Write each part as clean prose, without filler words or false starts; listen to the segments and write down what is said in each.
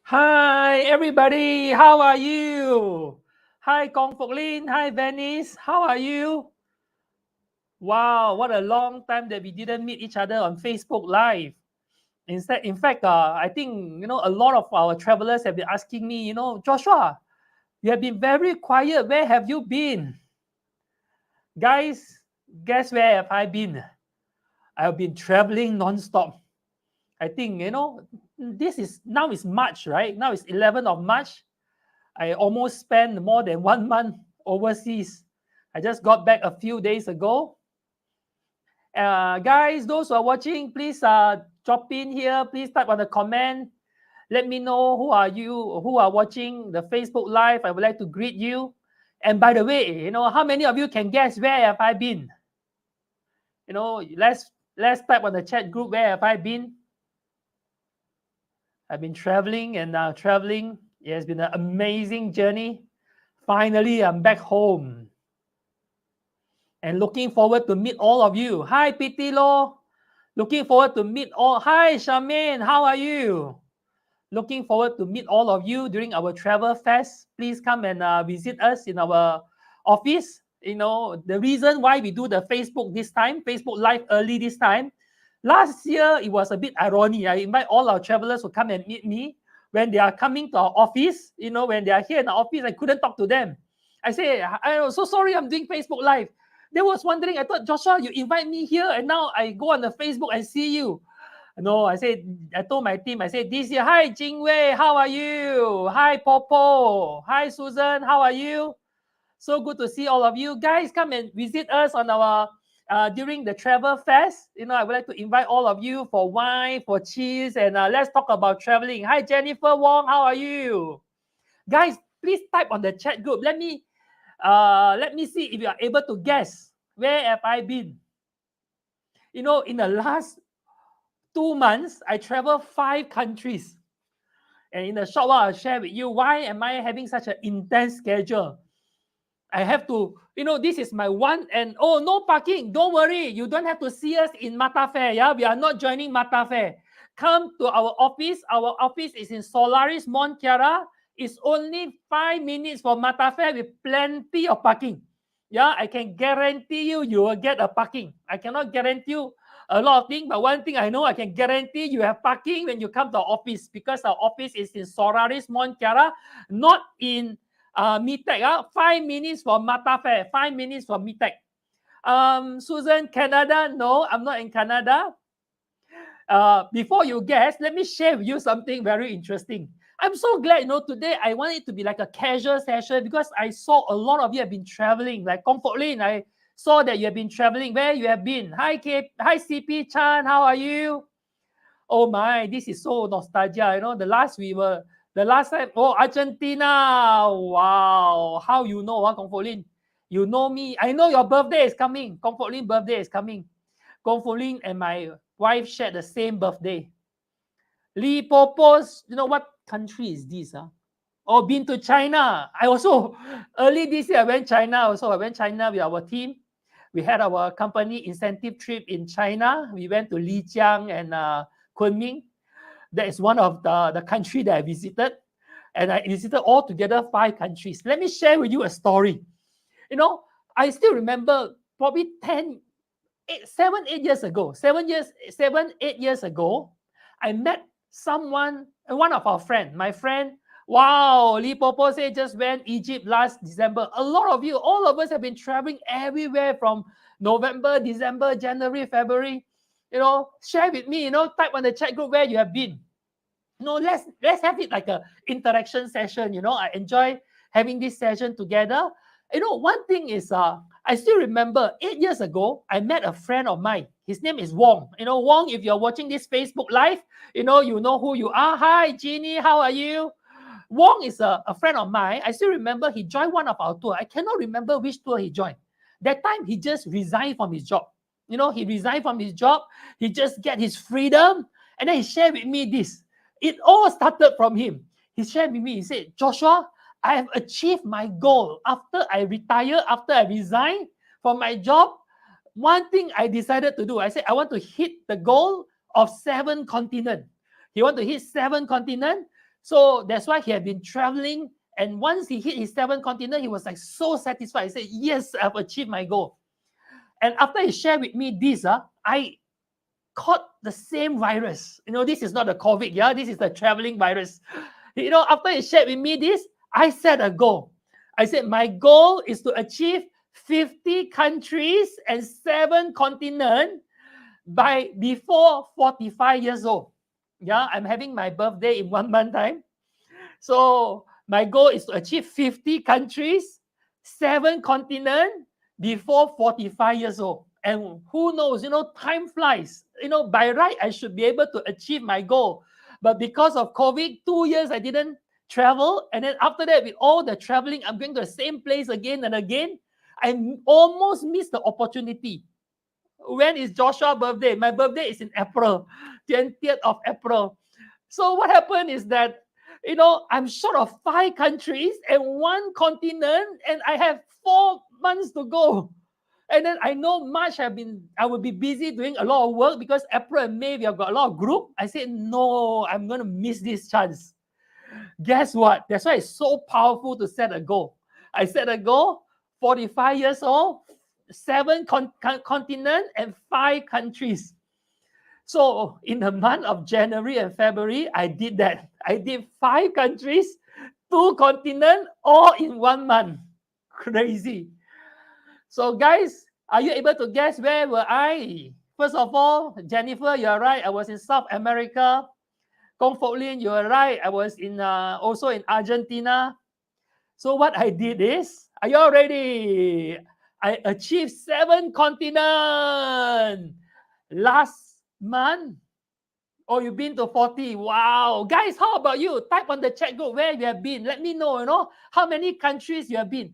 Hi, everybody. How are you? Hi, Kong Fok Lin. Hi, Venice. How are you? Wow, what a long time that we didn't meet each other on Facebook Live. In fact, I think a lot of our travelers have been asking me, Joshua, you have been very quiet. Where have you been, guys? Guess where have I been? I've been traveling non-stop. I think this is now is March, right? Now it's 11th of March. I almost spent more than 1 month overseas. I just got back a few days ago. Guys, those who are watching, please drop in here. Please type on the comment. Let me know who are you, who are watching the Facebook Live. I would like to greet you. And by the way, how many of you can guess where have I been? Let's type on the chat group, where have I been? I've been traveling and traveling. It has been an amazing journey. Finally, I'm back home. And looking forward to meet all of you. Hi, Pitilo. Looking forward to meet all. Hi, Charmaine. How are you? Looking forward to meet all of you during our travel fest. Please come and visit us in our office. The reason why we do the Facebook this time, Facebook Live early this time. Last year, it was a bit irony. I invite all our travelers to come and meet me. When they are coming to our office, when they are here in the office, I couldn't talk to them. I say, I'm so sorry, I'm doing Facebook Live. They was wondering, I thought, Joshua, you invite me here and now I go on the Facebook and see you. No, I told my team, I said, this year, hi, Jingwei, how are you? Hi, Popo. Hi, Susan, how are you? So good to see all of you. Guys, come and visit us on our during the travel fest. I would like to invite all of you for wine, for cheese, and let's talk about traveling. Hi, Jennifer Wong, how are you? Guys, please type on the chat group. Let me see if you are able to guess where have I been. In the last 2 months, I traveled 5 countries. And in a short while, I'll share with you why am I having such an intense schedule. I have to, this is my one and no parking. Don't worry, you don't have to see us in Mata Fair. Yeah, we are not joining Mata Fair. Come to our office. Our office is in Solaris, Mont Kiara. It's only 5 minutes from Mata Fair with plenty of parking. Yeah, I can guarantee you will get a parking. I cannot guarantee you a lot of things, but one thing I know, I can guarantee you have parking when you come to our office, because our office is in Solaris, Mont Kiara, not in MITEC. 5 minutes from Mata Fair, 5 minutes from MITEC. Susan, Canada? No, I'm not in Canada. Before you guess, let me share with you something very interesting. I'm so glad, today I want it to be like a casual session, because I saw a lot of you have been traveling. Like Comfort Lane, I saw that you have been traveling. Where you have been? Hi, CP Chan, how are you? Oh my, this is so nostalgia. The last time, Argentina. Wow, how you know, Comfort Lin? You know me. I know your birthday is coming. Comfort Lin birthday is coming. Comfort Lin and my wife shared the same birthday. Lee Popo's, what country is this? Oh, been to China. I also, early this year, I went China also. I went China with our team. We had our company incentive trip in China. We went to Lijiang and Kunming. That is one of the country that I visited. And I visited altogether 5 countries. Let me share with you a story. I still remember probably 7, 8 years ago, 8 years ago, I met someone, one of our friends, my friend. Wow, Lee Popo say just went Egypt last December. A lot of you, all of us have been traveling everywhere from November, December, January, February. Share with me, type on the chat group where you have been. Let's have it like a interaction session. I enjoy having this session together. One thing is, I still remember 8 years ago, I met a friend of mine. His name is Wong. Wong, if you're watching this Facebook Live, you know who you are. Hi, Jeannie, how are you? Wong is a friend of mine. I still remember he joined one of our tour. I cannot remember which tour he joined. That time, he just resigned from his job. He resigned from his job. He just get his freedom. And then he shared with me this. It all started from him. He shared with me, he said, Joshua, I have achieved my goal. After I retire, after I resign from my job, one thing I decided to do, I said, I want to hit the goal of 7 continents. He want to hit 7 continents. So that's why he had been traveling. And once he hit his 7th continent, he was like so satisfied. He said, yes, I've achieved my goal. And after he shared with me this, I caught the same virus. This is not the COVID, yeah? This is the traveling virus. After he shared with me this, I set a goal. I said, my goal is to achieve 50 countries and 7 continents before 45 years old. Yeah, I'm having my birthday in 1 month time. So my goal is to achieve 50 countries, 7 continents before 45 years old. And who knows, time flies. By right, I should be able to achieve my goal. But because of COVID, 2 years I didn't travel. And then after that, with all the traveling, I'm going to the same place again and again. I almost missed the opportunity. When is Joshua's birthday? My birthday is in April, 20th of April. So what happened is that, I'm short of 5 countries and 1 continent, and I have 4 months to go. And then I know March I will be busy doing a lot of work because April and May we have got a lot of group. I said, no, I'm going to miss this chance. Guess what? That's why it's so powerful to set a goal. I set a goal, 45 years old, 7 continents and 5 countries. So in the month of January and February, I did that. I did 5 countries, 2 continents, all in 1 month. Crazy. So guys, are you able to guess where were I? First of all, Jennifer, you're right. I was in South America. Kong Fok Lin, you're right. I was in also in Argentina. So what I did is, are you all ready? I achieved 7 continents last month. Oh, you've been to 40. Wow. Guys, how about you? Type on the chat group where you have been. Let me know, how many countries you have been.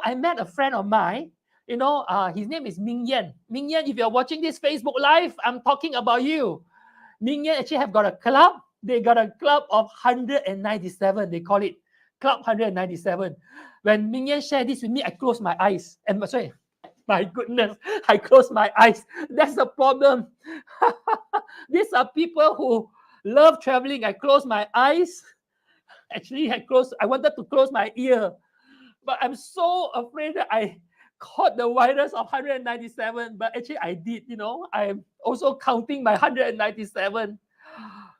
I met a friend of mine. His name is Ming Yan. Ming Yan, if you're watching this Facebook Live, I'm talking about you. Ming Yan actually have got a club. They got a club of 197. They call it Club 197. When Ming Yan shared this with me, I closed my eyes. And sorry, my goodness, I closed my eyes. That's the problem. These are people who love traveling. I closed my eyes. Actually, I wanted to close my ear. But I'm so afraid that I caught the virus of 197. But actually, I did, I'm also counting my 197.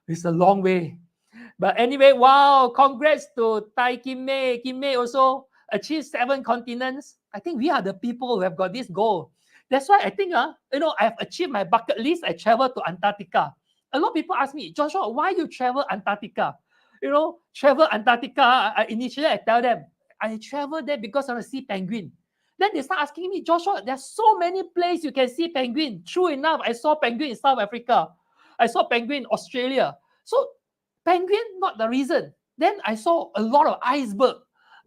It's a long way. But anyway, wow, congrats to 𝐾𝐨𝐧'𝐭. 𝐾𝐨𝐧 also achieved 7 continents. I think we are the people who have got this goal. That's why I think, I've achieved my bucket list. I traveled to Antarctica. A lot of people ask me, Joshua, why you travel Antarctica? Travel Antarctica. Initially, I tell them, I travel there because I want to see penguin. Then they start asking me, Joshua, there's so many places you can see penguin. True enough, I saw penguin in South Africa. I saw penguin in Australia. So penguin, not the reason. Then I saw a lot of iceberg.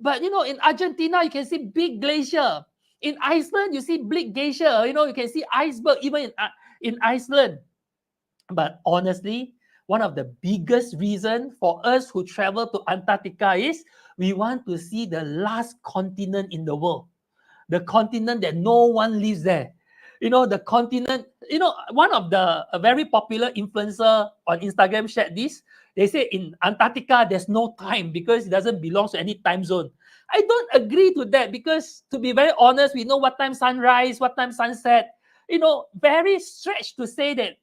But, in Argentina, you can see big glacier. In Iceland, you see big glacier. You can see iceberg even in Iceland. But honestly, one of the biggest reasons for us who travel to Antarctica is we want to see the last continent in the world. The continent that no one lives there. The continent, one of a very popular influencer on Instagram shared this. They say in Antarctica, there's no time because it doesn't belong to any time zone. I don't agree to that because, to be very honest, we know what time sunrise, what time sunset. Very stretched to say that,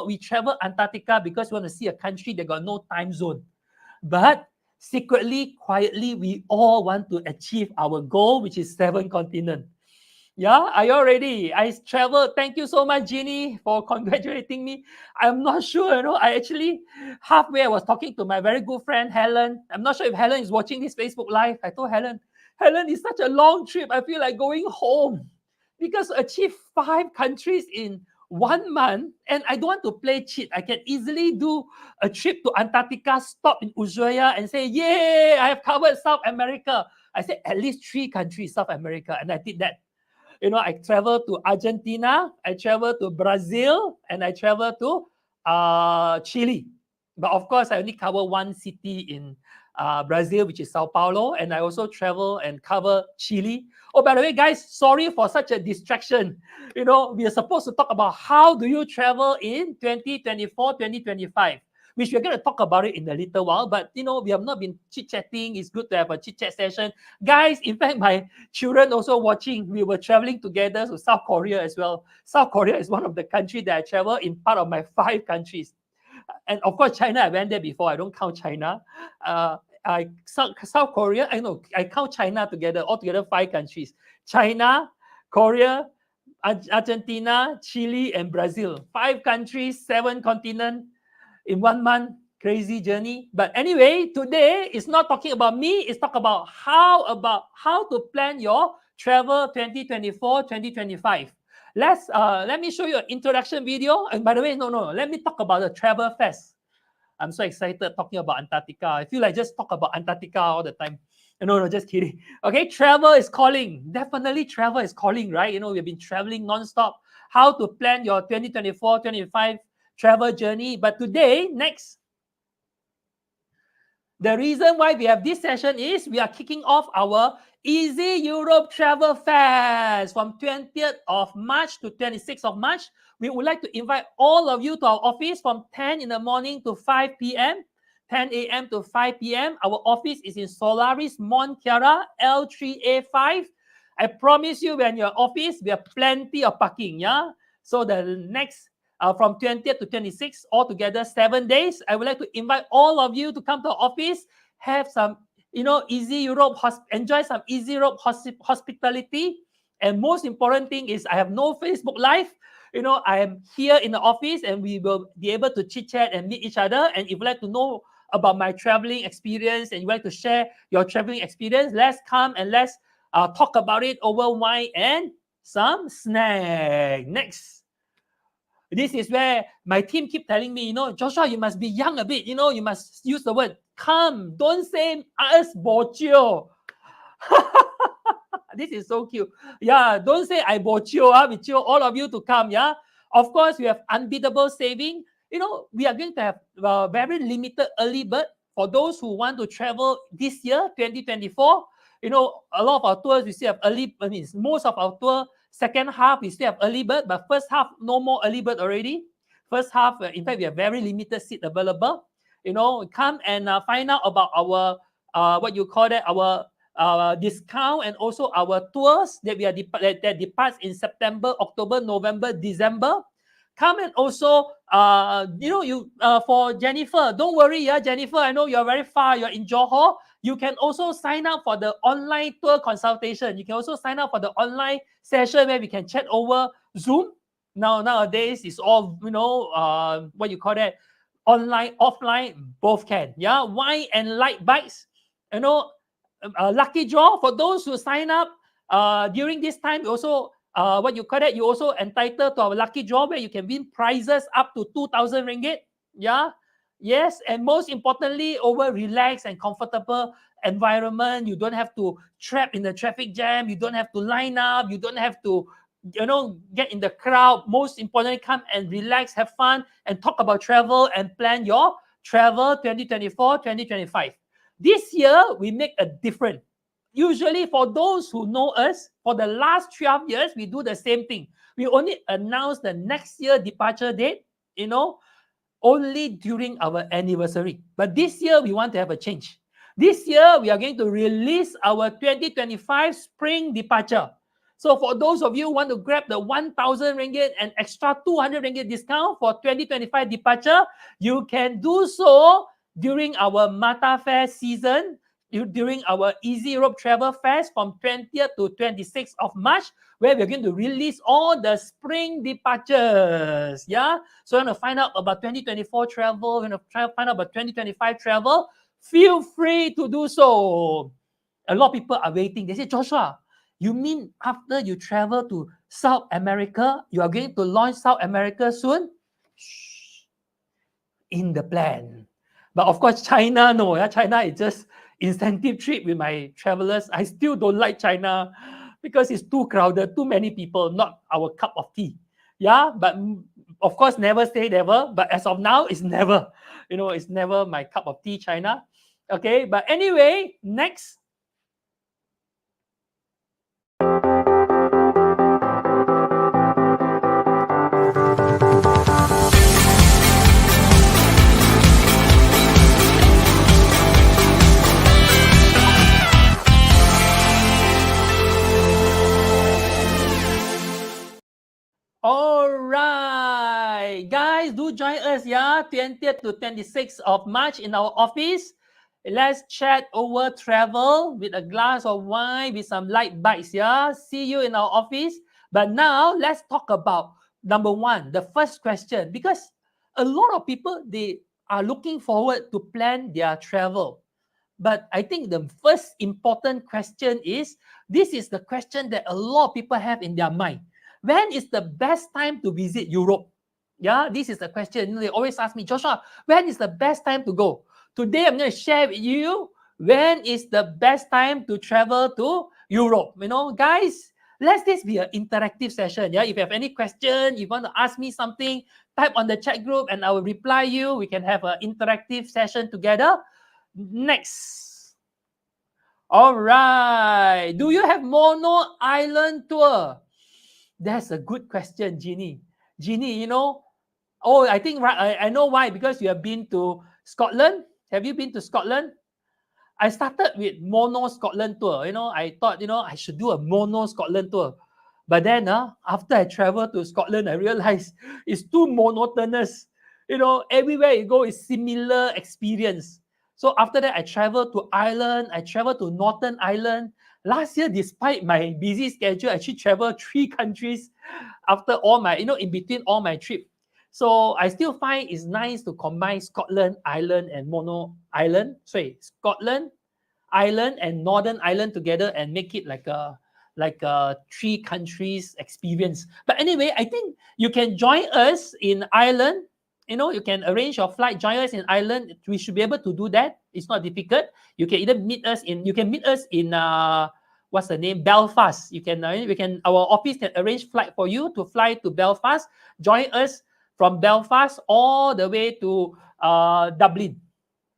we travel Antarctica because we want to see a country that got no time zone. But secretly, quietly, we all want to achieve our goal, which is 7 continents. Yeah, are you all ready? I traveled. Thank you so much, Jeannie, for congratulating me. I'm not sure, I actually, halfway I was talking to my very good friend, Helen. I'm not sure if Helen is watching this Facebook Live. I told Helen, it's such a long trip. I feel like going home because to achieve 5 countries in 1 month, and I don't want to play cheat. I can easily do a trip to Antarctica, stop in Ushuaia and say, yay, I have covered South America. I said at least 3 countries, South America, and I did that. I traveled to Argentina, I traveled to Brazil, and I traveled to Chile. But of course, I only cover 1 city in Brazil, which is Sao Paulo, and I also travel and cover Chile. Oh, by the way, guys, sorry for such a distraction. We are supposed to talk about how do you travel in 2024, 2025. which we're going to talk about it in a little while. But, we have not been chit-chatting. It's good to have a chit-chat session. Guys, in fact, my children also watching. We were traveling together to South Korea as well. South Korea is one of the countries that I travel in part of my 5 countries. And of course, China, I went there before. I don't count China. South Korea, I count China together, altogether 5 countries. China, Korea, Argentina, Chile, and Brazil. 5 countries, 7 continents in 1 month. Crazy journey. But anyway, today is not talking about me. It's talk about how to plan your travel 2024, 2025. Let me show you an introduction video. And by the way, no. Let me talk about the travel fest. I'm so excited talking about Antarctica. I feel like just talk about Antarctica all the time. No, just kidding. Okay, travel is calling. Definitely travel is calling, right? We've been traveling non-stop. How to plan your 2024, 2025 travel journey. But today, next, the reason why we have this session is we are kicking off our Easy Europe Travel Fest from 20th of March to 26th of March. We would like to invite all of you to our office from 10 in the morning to 5 p.m., 10 a.m. to 5 p.m. Our office is in Solaris, Mont Chiara, L3A5. I promise you, when you're in office, we have plenty of parking, yeah? So the next, from 20th to 26th, altogether 7 days, I would like to invite all of you to come to our office, have some, Easy Europe, enjoy some Easy Europe hospitality. And most important thing is I have no Facebook Live. I am here in the office and we will be able to chit-chat and meet each other. And if you'd like to know about my traveling experience and you'd like to share your traveling experience, let's come and let's talk about it over wine and some snack. Next. This is where my team keep telling me, Joshua, you must be young a bit. You must use the word come. Don't say us bochio. This is so cute. Yeah, don't say I bochio. We chill all of you to come. Yeah, of course we have unbeatable saving. We are going to have very limited early bird for those who want to travel this year, 2024. A lot of our tours we still have early. Most of our tour second half we still have early bird, but first half no more early bird already. First half, in fact, we have very limited seat available. Come and find out about our our discount and also our tours that that departs in September, October, November, December. Come and also, for Jennifer, don't worry, Jennifer, I know you're very far, you're in Johor. You can also sign up for the online tour consultation. You can also sign up for the online session where we can chat over Zoom. Nowadays, it's all, online, offline, both can. Yeah, wine and light bikes. Lucky draw for those who sign up during this time. You also you also entitled to our lucky draw where you can win prizes up to 2,000 ringgit. Yeah, yes, and most importantly, over relaxed and comfortable environment. You don't have to trap in the traffic jam. You don't have to line up. You don't have to get in the crowd. Most importantly, come and relax, have fun, and talk about travel and plan your travel 2024, 2025. This year, we make a difference. Usually, for those who know us, for the last 12 years, we do the same thing. We only announce the next year departure date, only during our anniversary. But this year, we want to have a change. This year, we are going to release our 2025 spring departure. So for those of you who want to grab the 1,000 ringgit and extra 200 ringgit discount for 2025 departure, you can do so during our Mata Fair season, during our Easy Europe Travel Fest from 20th to 26th of March, where we're going to release all the spring departures. Yeah, so you want to find out about 2024 travel, you want to find out about 2025 travel, feel free to do so. A lot of people are waiting. They say, Joshua, you mean after you travel to South America, you are going to launch South America soon? Shh. In the plan. But of course, China, no. China is just incentive trip with my travelers. I still don't like China because it's too crowded, too many people, not our cup of tea. Yeah, but of course, never say never. But as of now, it's never. It's never my cup of tea, China. Okay, but anyway, next. us, yeah, 20th to 26th of March in our office. Let's chat over travel with a glass of wine, with some light bites, yeah. See you in our office. But now let's talk about number one, the first question, because a lot of people, they are looking forward to plan their travel. But I think the first important question is, this is the question that a lot of people have in their mind. When is the best time to visit Europe? Yeah, this is the question. They always ask me, Joshua, when is the best time to go? Today, I'm going to share with you when is the best time to travel to Europe. You know, guys, let this be an interactive session. Yeah, if you have any question, you want to ask me something, type on the chat group and I will reply you. We can have an interactive session together. Next. All right. Do you have mono island tour? That's a good question, Jeannie. Jeannie, you know, oh, I think I know why, because you have been to Scotland. Have you been to Scotland? I started with mono Scotland tour. You know, I thought, you know, I should do a mono Scotland tour. But then after I traveled to Scotland, I realized it's too monotonous. You know, everywhere you go is similar experience. So after that, I traveled to Ireland. I traveled to Northern Ireland. Last year, despite my busy schedule, I actually traveled 3 countries after all my, you know, in between all my trip. So I still find it's nice to combine Scotland, Ireland, and mono island. Sorry, Scotland, Ireland, and Northern Ireland together and make it like a 3 countries experience. But anyway, I think you can join us in Ireland. You know, you can arrange your flight, join us in Ireland. We should be able to do that. It's not difficult. You can either meet us in, what's the name? Belfast. You can, our office can arrange flight for you to fly to Belfast. Join us from Belfast all the way to Dublin.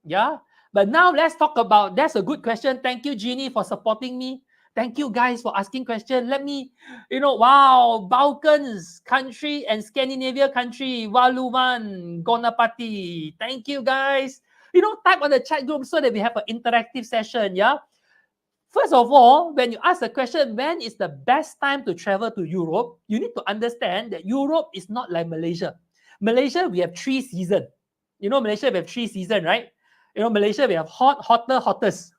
Yeah. But now let's talk about, that's a good question. Thank you, Jeannie, for supporting me. Thank you guys for asking questions. Let me, you know, wow, Balkans country and Scandinavia country, Waluvan, Gonapati. Thank you guys. You know, type on the chat group so that we have an interactive session, yeah? First of all, when you ask the question, when is the best time to travel to Europe, you need to understand that Europe is not like Malaysia. Malaysia, we have 3 seasons. You know, Malaysia, we have 3 seasons, right? You know, Malaysia, we have hot, hotter, hottest.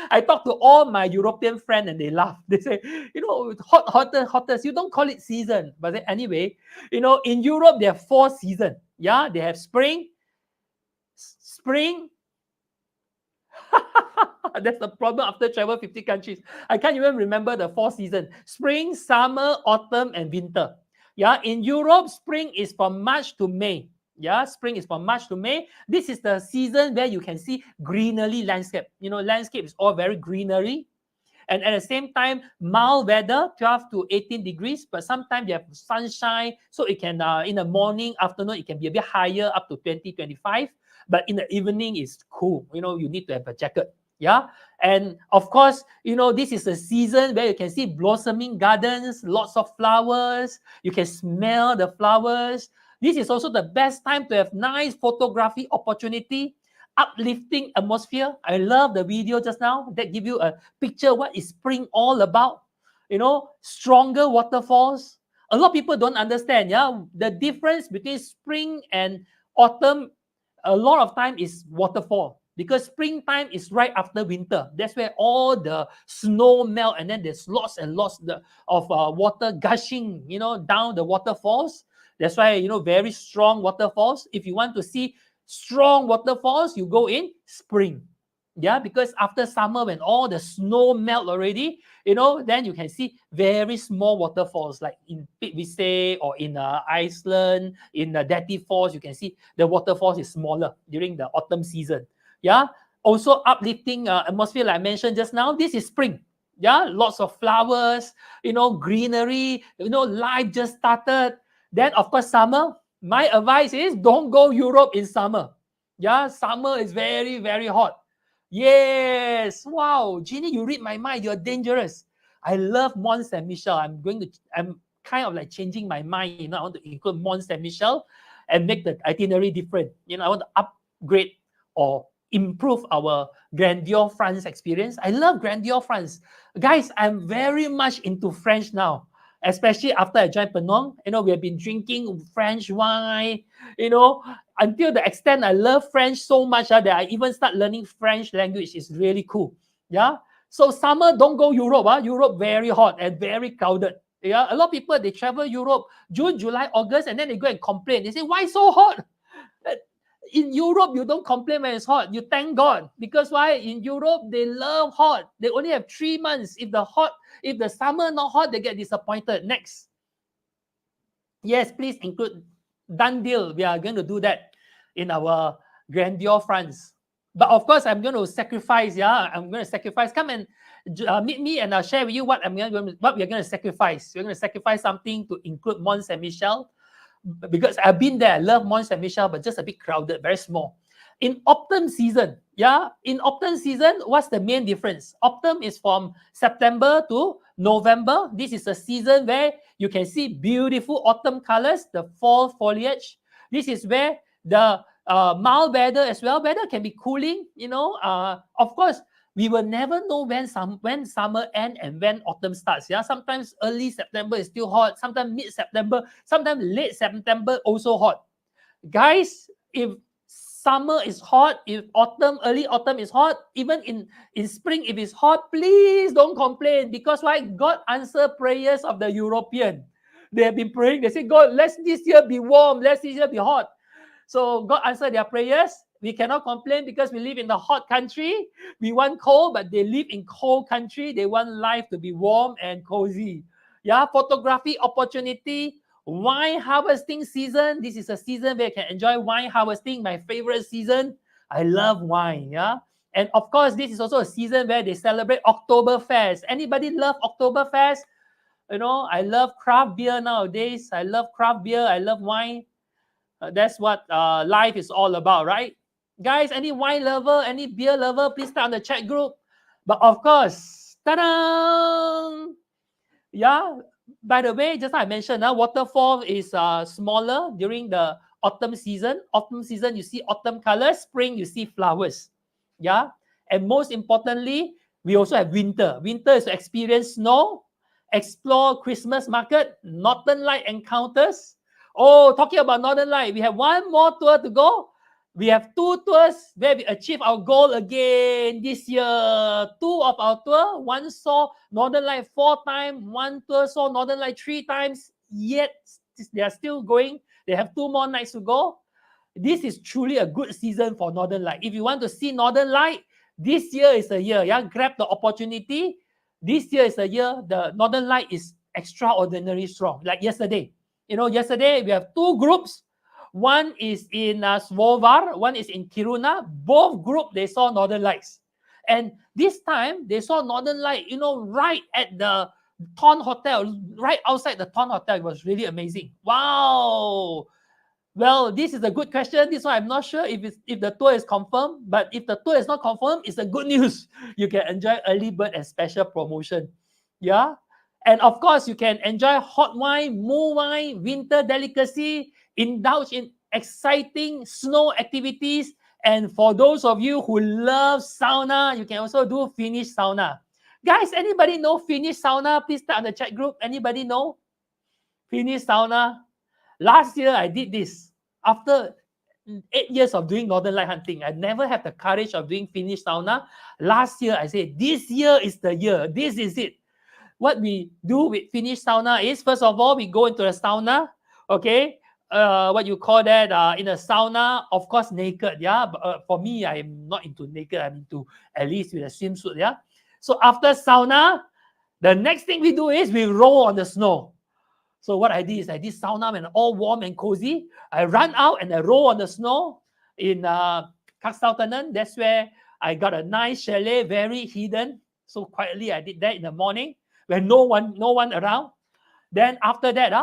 I talk to all my European friends and they laugh. They say, you know, hot, hotter, hottest. You don't call it season. But anyway, you know, in Europe, they have 4 seasons. Yeah, they have spring. That's the problem after travel 50 countries. I can't even remember the 4 seasons. Spring, summer, autumn, and winter. Yeah, in Europe, spring is from March to May. Yeah, spring is from March to May. This is the season where you can see greenery landscape. You know, landscape is all very greenery. And at the same time, mild weather, 12 to 18 degrees, but sometimes you have sunshine. So it can, in the morning, afternoon, it can be a bit higher, up to 20, 25. But in the evening, it's cool. You know, you need to have a jacket. Yeah. And of course, you know, this is a season where you can see blossoming gardens, lots of flowers. You can smell the flowers. This is also the best time to have nice photography opportunity, uplifting atmosphere. I love the video just now that give you a picture what is spring all about. You know, stronger waterfalls. A lot of people don't understand, yeah, the difference between spring and autumn. A lot of time is waterfall, because springtime is right after winter. That's where all the snow melt, and then there's lots and lots of water gushing, you know, down the waterfalls. That's why, you know, very strong waterfalls. If you want to see strong waterfalls, you go in spring. Yeah, because after summer, when all the snow melt already, you know, then you can see very small waterfalls like in 𝐵𝐵𝐶 or in Iceland, in the Detti Falls. You can see the waterfalls is smaller during the autumn season. Yeah, also uplifting atmosphere like I mentioned just now. This is spring. Yeah, lots of flowers, you know, greenery, you know, life just started. Then, of course, summer. My advice is don't go Europe in summer. Yeah, summer is very, very hot. Yes. Wow. Jeannie, you read my mind. You're dangerous. I love Mont Saint Michel. I'm kind of like changing my mind. You know, I want to include Mont Saint Michel and make the itinerary different. You know, I want to upgrade or improve our Grandeur France experience. I love Grandeur France. Guys, I'm very much into French now. especially after I joined Penang. We have been drinking French wine, until the extent I love French so much that I even start learning French language. It's really cool. Yeah. So summer, don't go Europe. Europe very hot and very crowded. Yeah. A lot of people, they travel Europe June, July, August, and then they go and complain. They say, why so hot? In Europe, you don't complain when it's hot. You thank God. Because why? In Europe, they love hot. They only have 3 months. If the summer not hot, they get disappointed. Next. Yes, please include. Done deal. We are going to do that in our Grandeur France. But of course, I'm going to sacrifice. Yeah, I'm going to sacrifice. Come and meet me, and I'll share with you what we are going to sacrifice. We're going to sacrifice something to include Mont Saint-Michel, because I've been there. I love Mont Saint-Michel, but just a bit crowded, very small. In autumn season, what's the main difference? Autumn is from September to November. This is a season where you can see beautiful autumn colors, the fall foliage. This is where the mild weather as well. Weather can be cooling, Of course, we will never know when summer ends and when autumn starts. Yeah, sometimes early September is still hot. Sometimes mid-September. Sometimes late September also hot. Guys, if summer is hot, if early autumn is hot, even in spring if it's hot, please don't complain, because why? God answer prayers of the European. They have been praying. They say, God, let this year be warm. Let this year be hot. So God answered their prayers. We cannot complain because we live in the hot country. We want cold, but they live in cold country. They want life to be warm and cozy. Yeah, photography opportunity. Wine harvesting season. This is a season where you can enjoy wine harvesting, my favorite season. I love wine, yeah. And of course, this is also a season where they celebrate Oktoberfest. Anybody love Oktoberfest? I love craft beer nowadays. I love craft beer. I love wine. That's what life is all about, right? Guys, any wine lover, any beer lover, please start on the chat group. But of course, ta-da! Yeah, by the way, just like I mentioned, waterfall is smaller during the autumn season. Autumn season, you see autumn colors. Spring, you see flowers. Yeah, and most importantly, we also have winter. Winter is to experience snow, explore Christmas market, Northern Light encounters. Oh, talking about Northern Light, we have one more tour to go. We have 2 tours where we achieve our goal again this year. 2 of our tour, one saw Northern Light 4 times, one tour saw Northern Light 3 times, yet they are still going. They have 2 more nights to go. This is truly a good season for Northern Light. If you want to see Northern Light, this year is a year. Yeah, grab the opportunity. This year is a year. The Northern Light is extraordinarily strong. Like yesterday. Yesterday we have 2 groups. One is in Svalbard, one is in Kiruna. Both groups, they saw Northern Lights. And this time, they saw Northern Light, right at the Thorn Hotel, right outside the Thorn Hotel. It was really amazing. Wow. Well, this is a good question. This one, I'm not sure if the tour is confirmed. But if the tour is not confirmed, it's a good news. You can enjoy early bird and special promotion. Yeah. And of course, you can enjoy hot wine, mulled wine, winter delicacy, indulge in exciting snow activities. And for those of you who love sauna, you can also do Finnish sauna. Guys, anybody know Finnish sauna? Please start on the chat group. Anybody know Finnish sauna? Last year, I did this. After 8 years of doing Northern Light hunting, I never had the courage of doing Finnish sauna. Last year, I said, this year is the year. This is it. What we do with Finnish sauna is, first of all, we go into the sauna, okay? What you call that, in a sauna, of course, naked, yeah? But, for me, I'm not into naked. I'm into at least with a swimsuit, yeah? So after sauna, the next thing we do is we roll on the snow. So what I did is I did sauna when all warm and cozy. I run out and I roll on the snow in 𝐶𝐸. That's where I got a nice chalet, very hidden. So quietly, I did that in the morning when no one around. Then after that,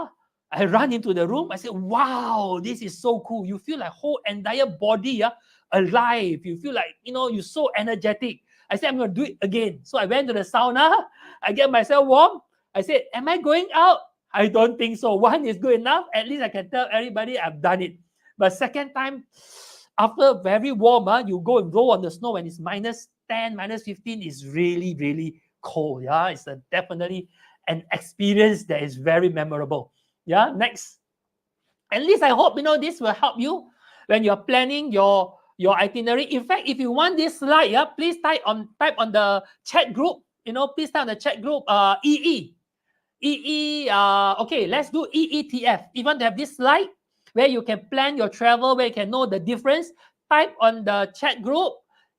I run into the room. I said, wow, this is so cool. You feel like whole entire body alive. You feel like, you're so energetic. I said, I'm going to do it again. So I went to the sauna. I get myself warm. I said, am I going out? I don't think so. One is good enough. At least I can tell everybody I've done it. But second time, after very warm, you go and roll on the snow when it's -10, -15, is really, really cold. Yeah, it's definitely an experience that is very memorable. Yeah, next. At least I hope, this will help you when you're planning your itinerary. In fact, if you want this slide, yeah, please type on the chat group. Please type on the chat group, okay, let's do EETF. If you want to have this slide where you can plan your travel, where you can know the difference, type on the chat group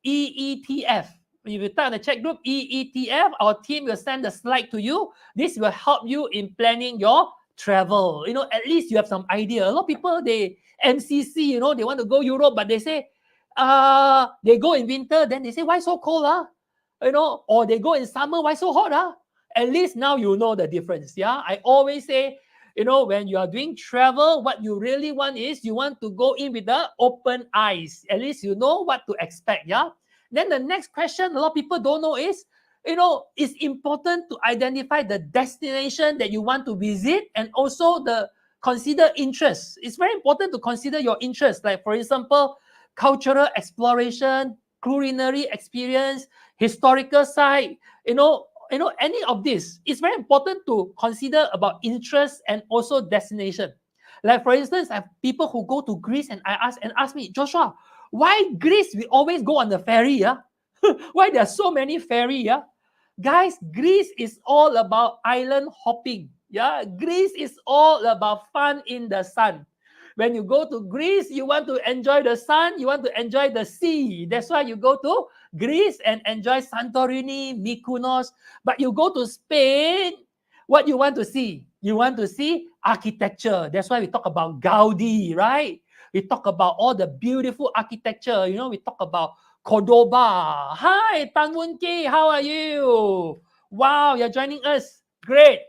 EETF. If you type on the chat group EETF, our team will send the slide to you. This will help you in planning your travel. At least you have some idea. A lot of people, they MCC, they want to go Europe, but they say, they go in winter, then they say, why so cold? Or they go in summer, why so hot? At least now you know the difference. Yeah, I always say, when you are doing travel, what you really want is you want to go in with the open eyes. At least you know what to expect. Yeah. Then the next question a lot of people don't know is, it's important to identify the destination that you want to visit and also consider interests. It's very important to consider your interests. Like, for example, cultural exploration, culinary experience, historical site, any of this. It's very important to consider about interest and also destination. Like, for instance, I have people who go to Greece and ask me, Joshua, why Greece we always go on the ferry? Yeah? Why there are so many ferry? Yeah? Guys, Greece is all about island hopping. Yeah, Greece is all about fun in the sun. When you go to Greece, you want to enjoy the sun, you want to enjoy the sea. That's why you go to Greece and enjoy Santorini, Mykonos. But you go to Spain, what you want to see? You want to see architecture. That's why we talk about Gaudi, right? We talk about all the beautiful architecture. We talk about Cordoba. Hi, Tan Woon Ki, how are you? Wow, you're joining us. Great.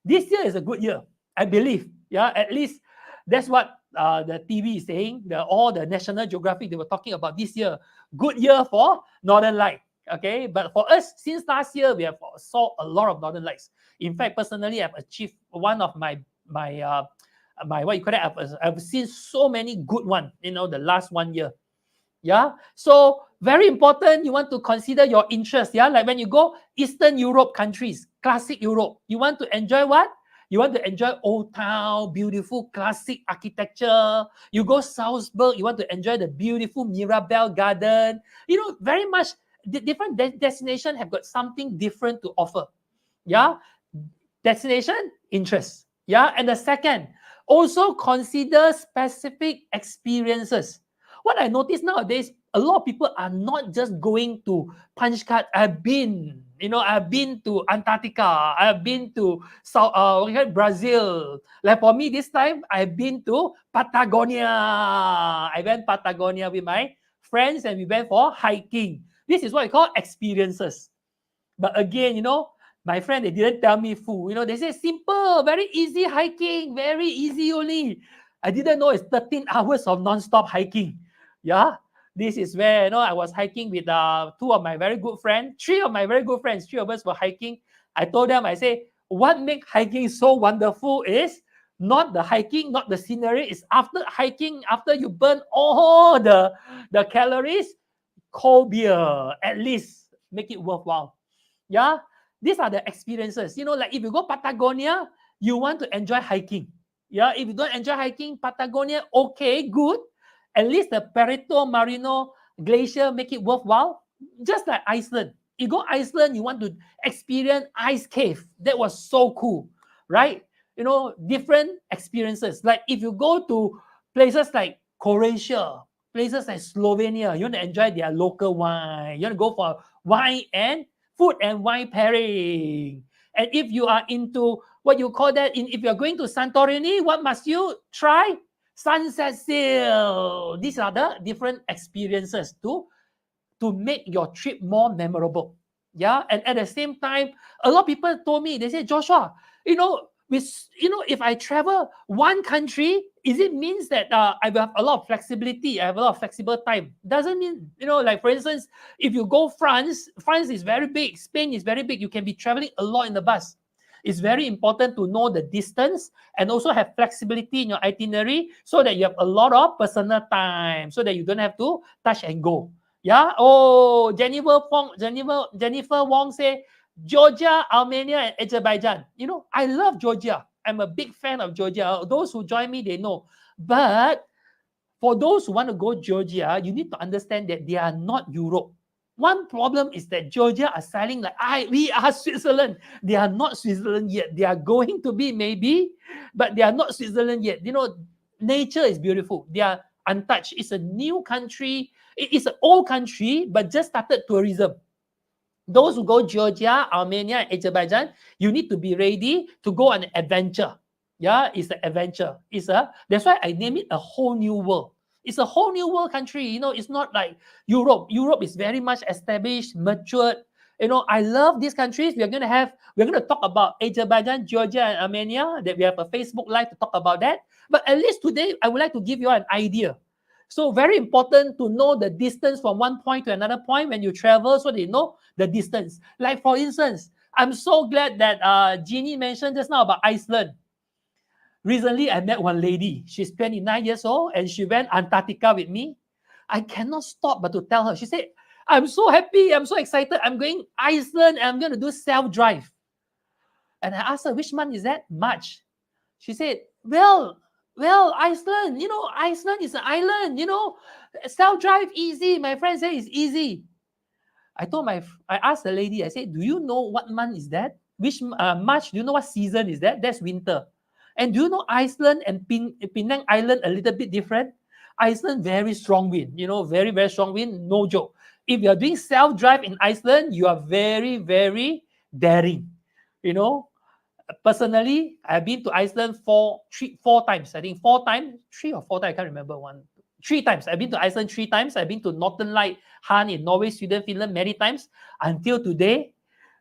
This year is a good year, I believe. Yeah, at least that's what the TV is saying. All the National Geographic, they were talking about this year. Good year for Northern Light. Okay, but for us, since last year, we have saw a lot of Northern Lights. In fact, personally, I've achieved one of my what you call it. I've seen so many good ones, the last 1 year. Yeah, so very important. You want to consider your interest. Yeah, like when you go Eastern Europe countries, classic Europe, you want to enjoy what? You want to enjoy old town, beautiful classic architecture. You go Salzburg, you want to enjoy the beautiful Mirabelle Garden. Very much different destinations have got something different to offer. Yeah, destination, interest. Yeah, and the second, also consider specific experiences. What I notice nowadays, a lot of people are not just going to punch card. I've been to Antarctica. I've been to Brazil. Like for me this time, I've been to Patagonia. I went Patagonia with my friends and we went for hiking. This is what we call experiences. But again, my friend, they didn't tell me full. They say simple, very easy hiking, very easy only. I didn't know it's 13 hours of non-stop hiking. Yeah, this is where, I was hiking with 2 of my very good friends, 3 of my very good friends, 3 of us were hiking. I told them, I say, what makes hiking so wonderful is not the hiking, not the scenery. It's after hiking, after you burn all the calories, cold beer, at least make it worthwhile. Yeah, these are the experiences. Like if you go Patagonia, you want to enjoy hiking. Yeah, if you don't enjoy hiking, Patagonia, okay, good. At least the Perito Moreno Glacier make it worthwhile. Just like Iceland. You go Iceland, you want to experience ice cave. That was so cool, right? Different experiences. Like if you go to places like Croatia, places like Slovenia, you want to enjoy their local wine. You want to go for food and wine pairing. And if you are into what you call that, if you're going to Santorini, what must you try? Sunset sail. These are the different experiences to make your trip more memorable. Yeah, and at the same time, a lot of people told me, they say, Joshua, if I travel one country, is it means that I will have a lot of flexibility? I have a lot of flexible time. Doesn't mean, like for instance, if you go France is very big. Spain is very big. You can be traveling a lot in the bus. It's very important to know the distance and also have flexibility in your itinerary so that you have a lot of personal time, so that you don't have to touch and go. Yeah. Oh, Jennifer Wong say, Georgia, Armenia, and Azerbaijan. You know, I love Georgia. I'm a big fan of Georgia. Those who join me, they know. But for those who want to go Georgia, you need to understand that they are not Europe. One problem is that Georgia are selling like, we are Switzerland. They are not Switzerland yet. They are going to be maybe, but they are not Switzerland yet. You know, nature is beautiful. They are untouched. It's a new country. It's an old country, but just started tourism. Those who go Georgia, Armenia, and Azerbaijan, you need to be ready to go on an adventure. Yeah, it's an adventure. That's why I name it a whole new world. It's a whole new world country. You know, it's not like Europe. Europe is very much established, matured. You know, I love these countries. We're going to talk about Azerbaijan, Georgia, and Armenia. That we have a Facebook Live to talk about that. But at least today, I would like to give you an idea. So very important to know the distance from one point to another point when you travel, so they know the distance. Like for instance, I'm so glad that Jeannie mentioned just now about Iceland. Recently, I met one lady. She's 29 years old and she went Antarctica with me. I cannot stop but to tell her. She said, I'm so happy. I'm so excited. I'm going Iceland and I'm going to do self-drive. And I asked her, which month is that? March. She said, well, Iceland, you know, Iceland is an island, you know, self-drive easy. My friend said it's easy. I asked the lady, I said, do you know what month is that? Which March, do you know what season is that? That's winter. And do you know Iceland and Penang Island a little bit different? Iceland, very strong wind, you know, very, very strong wind, no joke. If you're doing self-drive in Iceland, you are very, very daring, you know. Personally, I've been to Iceland four times. I think 4 times, 3 or 4 times. I can't remember 3 times. I've been to Iceland 3 times. I've been to Northern Light Han in Norway, Sweden, Finland many times. Until today,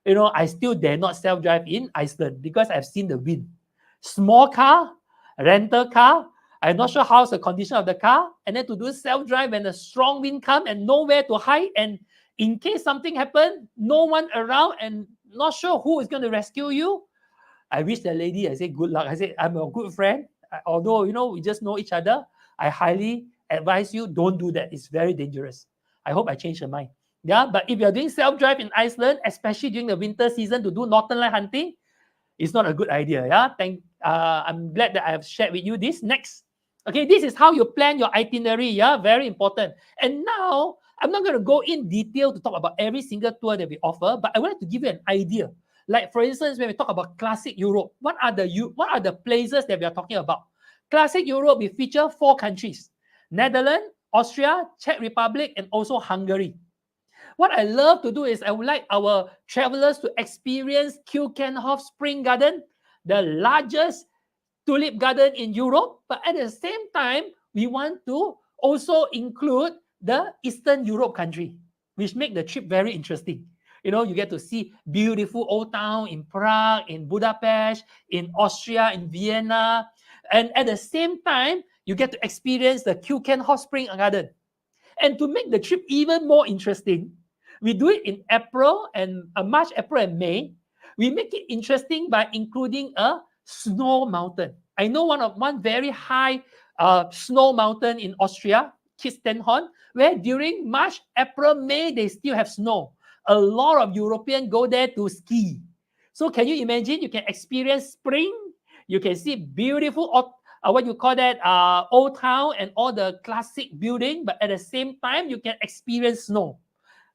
you know, I still dare not self-drive in Iceland because I've seen the wind. Small car, rental car. I'm not sure how's the condition of the car. And then to do self-drive when a strong wind comes and nowhere to hide. And in case something happens, no one around and not sure who is going to rescue you. I wish the lady, I said, good luck. I said, I'm a good friend. Although, you know, we just know each other. I highly advise you, don't do that. It's very dangerous. I hope I changed her mind. Yeah, but if you're doing self-drive in Iceland, especially during the winter season to do northern light hunting, it's not a good idea. Yeah, I'm glad that I have shared with you this. Next. Okay, this is how you plan your itinerary. Yeah, very important. And now, I'm not going to go in detail to talk about every single tour that we offer, but I would like to give you an idea. Like for instance, when we talk about classic Europe, what are the places that we are talking about? Classic Europe, we feature 4 countries: Netherlands, Austria, Czech Republic, and also Hungary. What I love to do is I would like our travelers to experience 𝐾𝐿 Spring Garden, the largest tulip garden in Europe. But at the same time, we want to also include the Eastern Europe country, which make the trip very interesting. You know, you get to see beautiful old town in Prague, in Budapest, in Austria, in Vienna. And at the same time, you get to experience the 𝐾𝐿 Spring Garden. And to make the trip even more interesting, we do it in March, April, and May. We make it interesting by including a snow mountain. I know one very high snow mountain in Austria, 𝐾𝐨𝐧'𝐭, where during March, April, May, they still have snow. A lot of Europeans go there to ski. So can you imagine? You can experience spring. You can see beautiful, old town and all the classic building. But at the same time, you can experience snow.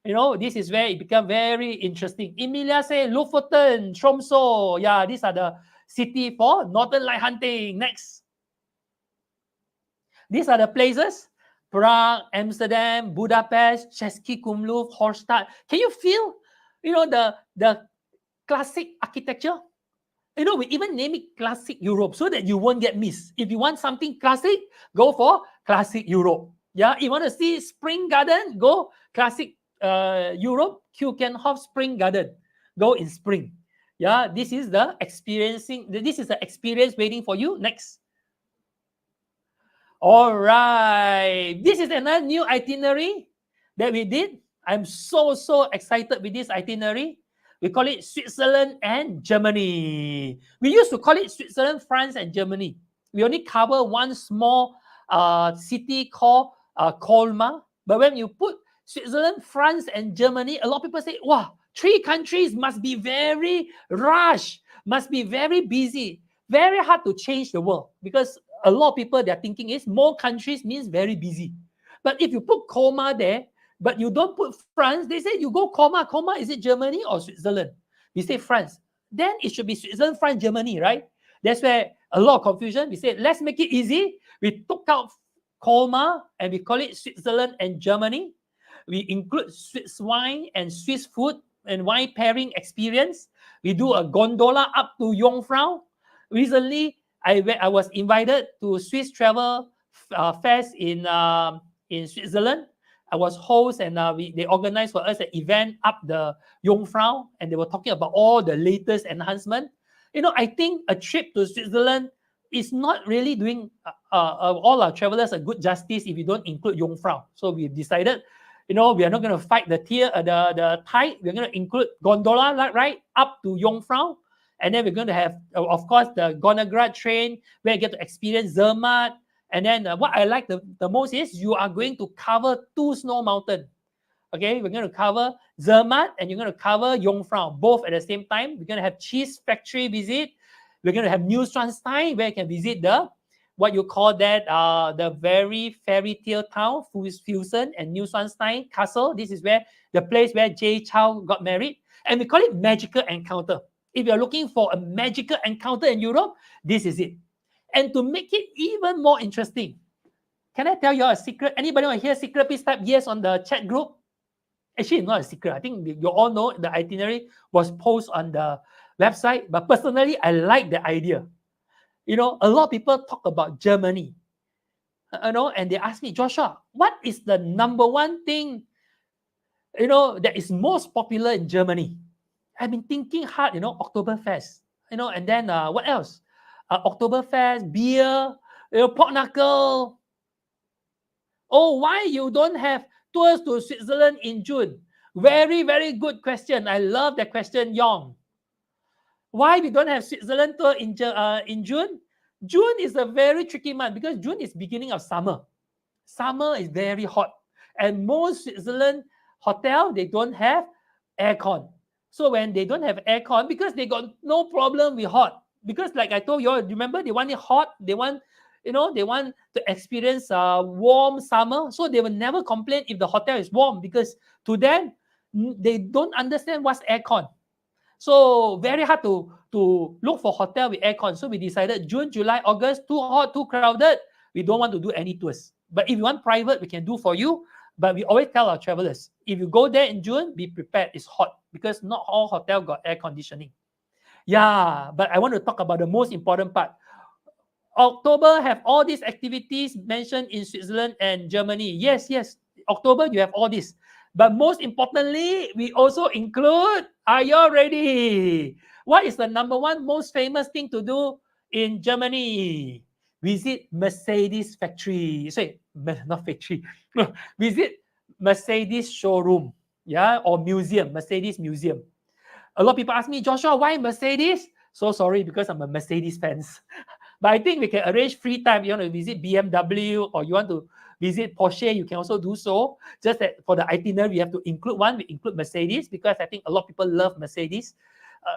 You know, this is where it becomes very interesting. Emilia say Lofoten, Tromsø. Yeah, these are the city for northern light hunting. Next. These are the places. Prague, Amsterdam, Budapest, Český Krumlov, Horstad. Can you feel, you know, the classic architecture? You know, we even name it Classic Europe so that you won't get missed. If you want something classic, go for Classic Europe. Yeah, you want to see Spring Garden, go Classic Europe, 𝐾𝐿 Spring Garden. Go in spring. Yeah, this is the experience waiting for you. Next. All right. This is another new itinerary that we did. I'm so excited with this itinerary. We call it Switzerland and Germany. We used to call it Switzerland, France, and Germany. We only cover one small city called Colmar. But when you put Switzerland, France, and Germany, a lot of people say, wow, 3 countries must be very rushed, must be very busy, very hard to change the world, because a lot of people, their thinking is more countries means very busy. But if you put comma there, but you don't put France, they say you go comma, is it Germany or Switzerland? We say France. Then it should be Switzerland, France, Germany, right? That's where a lot of confusion. We say, let's make it easy. We took out comma and we call it Switzerland and Germany. We include Swiss wine and Swiss food and wine pairing experience. We do a gondola up to Jungfrau. Recently, I was invited to Swiss Travel Fest in Switzerland. I was host, and they organized for us an event up the Jungfrau, and they were talking about all the latest enhancement. I think a trip to Switzerland is not really doing all our travelers a good justice if you don't include Jungfrau. So we decided, we are not going to fight the tide. We're going to include gondola, right, up to Jungfrau. And then we're going to have, of course, the Gonnegrad train, where you get to experience Zermatt. And then what I like the most is you are going to cover 2 snow mountains. Okay, we're going to cover Zermatt and you're going to cover Jungfrau, both at the same time. We're going to have cheese factory visit. We're going to have Neuschwanstein, where you can visit what you call that, the very fairy tale town, Fusen and Neuschwanstein Castle. This is where the place where 𝐴 got married. And we call it magical encounter. If you're looking for a magical encounter in Europe, this is it. And to make it even more interesting, can I tell you a secret? Anybody want to hear a secret? Please type yes on the chat group. Actually, it's not a secret. I think you all know the itinerary was posted on the website. But personally, I like the idea. A lot of people talk about Germany. And they ask me, Joshua, what is the number one thing, that is most popular in Germany? I've been thinking hard, Oktoberfest, and then what else? Oktoberfest, beer, pork knuckle. Oh, why you don't have tours to Switzerland in June? Very, very good question. I love that question, Yong. Why we don't have Switzerland tour in June? June is a very tricky month because June is beginning of summer. Summer is very hot. And most Switzerland hotel, they don't have aircon. So when they don't have aircon, because they got no problem with hot, because like I told you, remember they want it hot, they want to experience a warm summer, so they will never complain if the hotel is warm, because to them they don't understand what's aircon. So very hard to look for hotel with aircon. So we decided June, July, August, too hot, too crowded. We don't want to do any tours. But if you want private, we can do for you. But we always tell our travelers, if you go there in June, be prepared. It's hot because not all hotel got air conditioning. Yeah, but I want to talk about the most important part. October have all these activities mentioned in Switzerland and Germany. Yes, October you have all this. But most importantly, we also include, are you ready? What is the number one most famous thing to do in Germany? Visit Mercedes factory. Sorry, not factory. Visit Mercedes showroom, or museum, Mercedes museum. A lot of people ask me, Joshua, why Mercedes? So sorry, because I'm a Mercedes fan. But I think we can arrange free time. You want to visit BMW or you want to visit Porsche, you can also do so. Just that for the itinerary, we have to include one. We include Mercedes because I think a lot of people love Mercedes.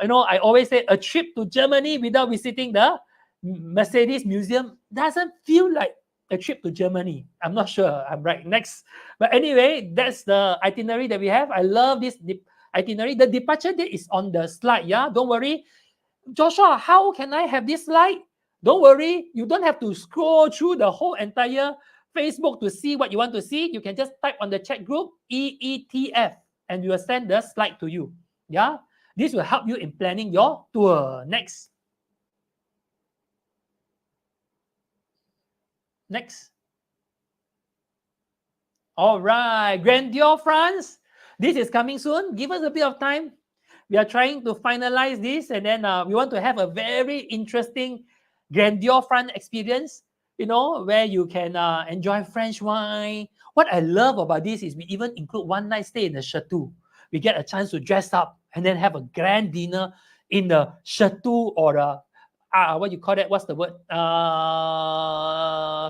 I always say a trip to Germany without visiting the Mercedes museum doesn't feel like a trip to Germany. I'm not sure I'm right. Next. But anyway, that's the itinerary that we have. I love this itinerary. The departure date is on the slide. Yeah, don't worry. Joshua, how can I have this slide? Don't worry. You don't have to scroll through the whole entire Facebook to see what you want to see. You can just type on the chat group EETF and we will send the slide to you. Yeah, this will help you in planning your tour. Next. All right, Grandeur France. This is coming soon. Give us a bit of time. We are trying to finalize this, and then we want to have a very interesting Grandeur France experience, where you can enjoy French wine. What I love about this is we even include one night stay in the chateau. We get a chance to dress up and then have a grand dinner in the chateau or the what you call that? What's the word?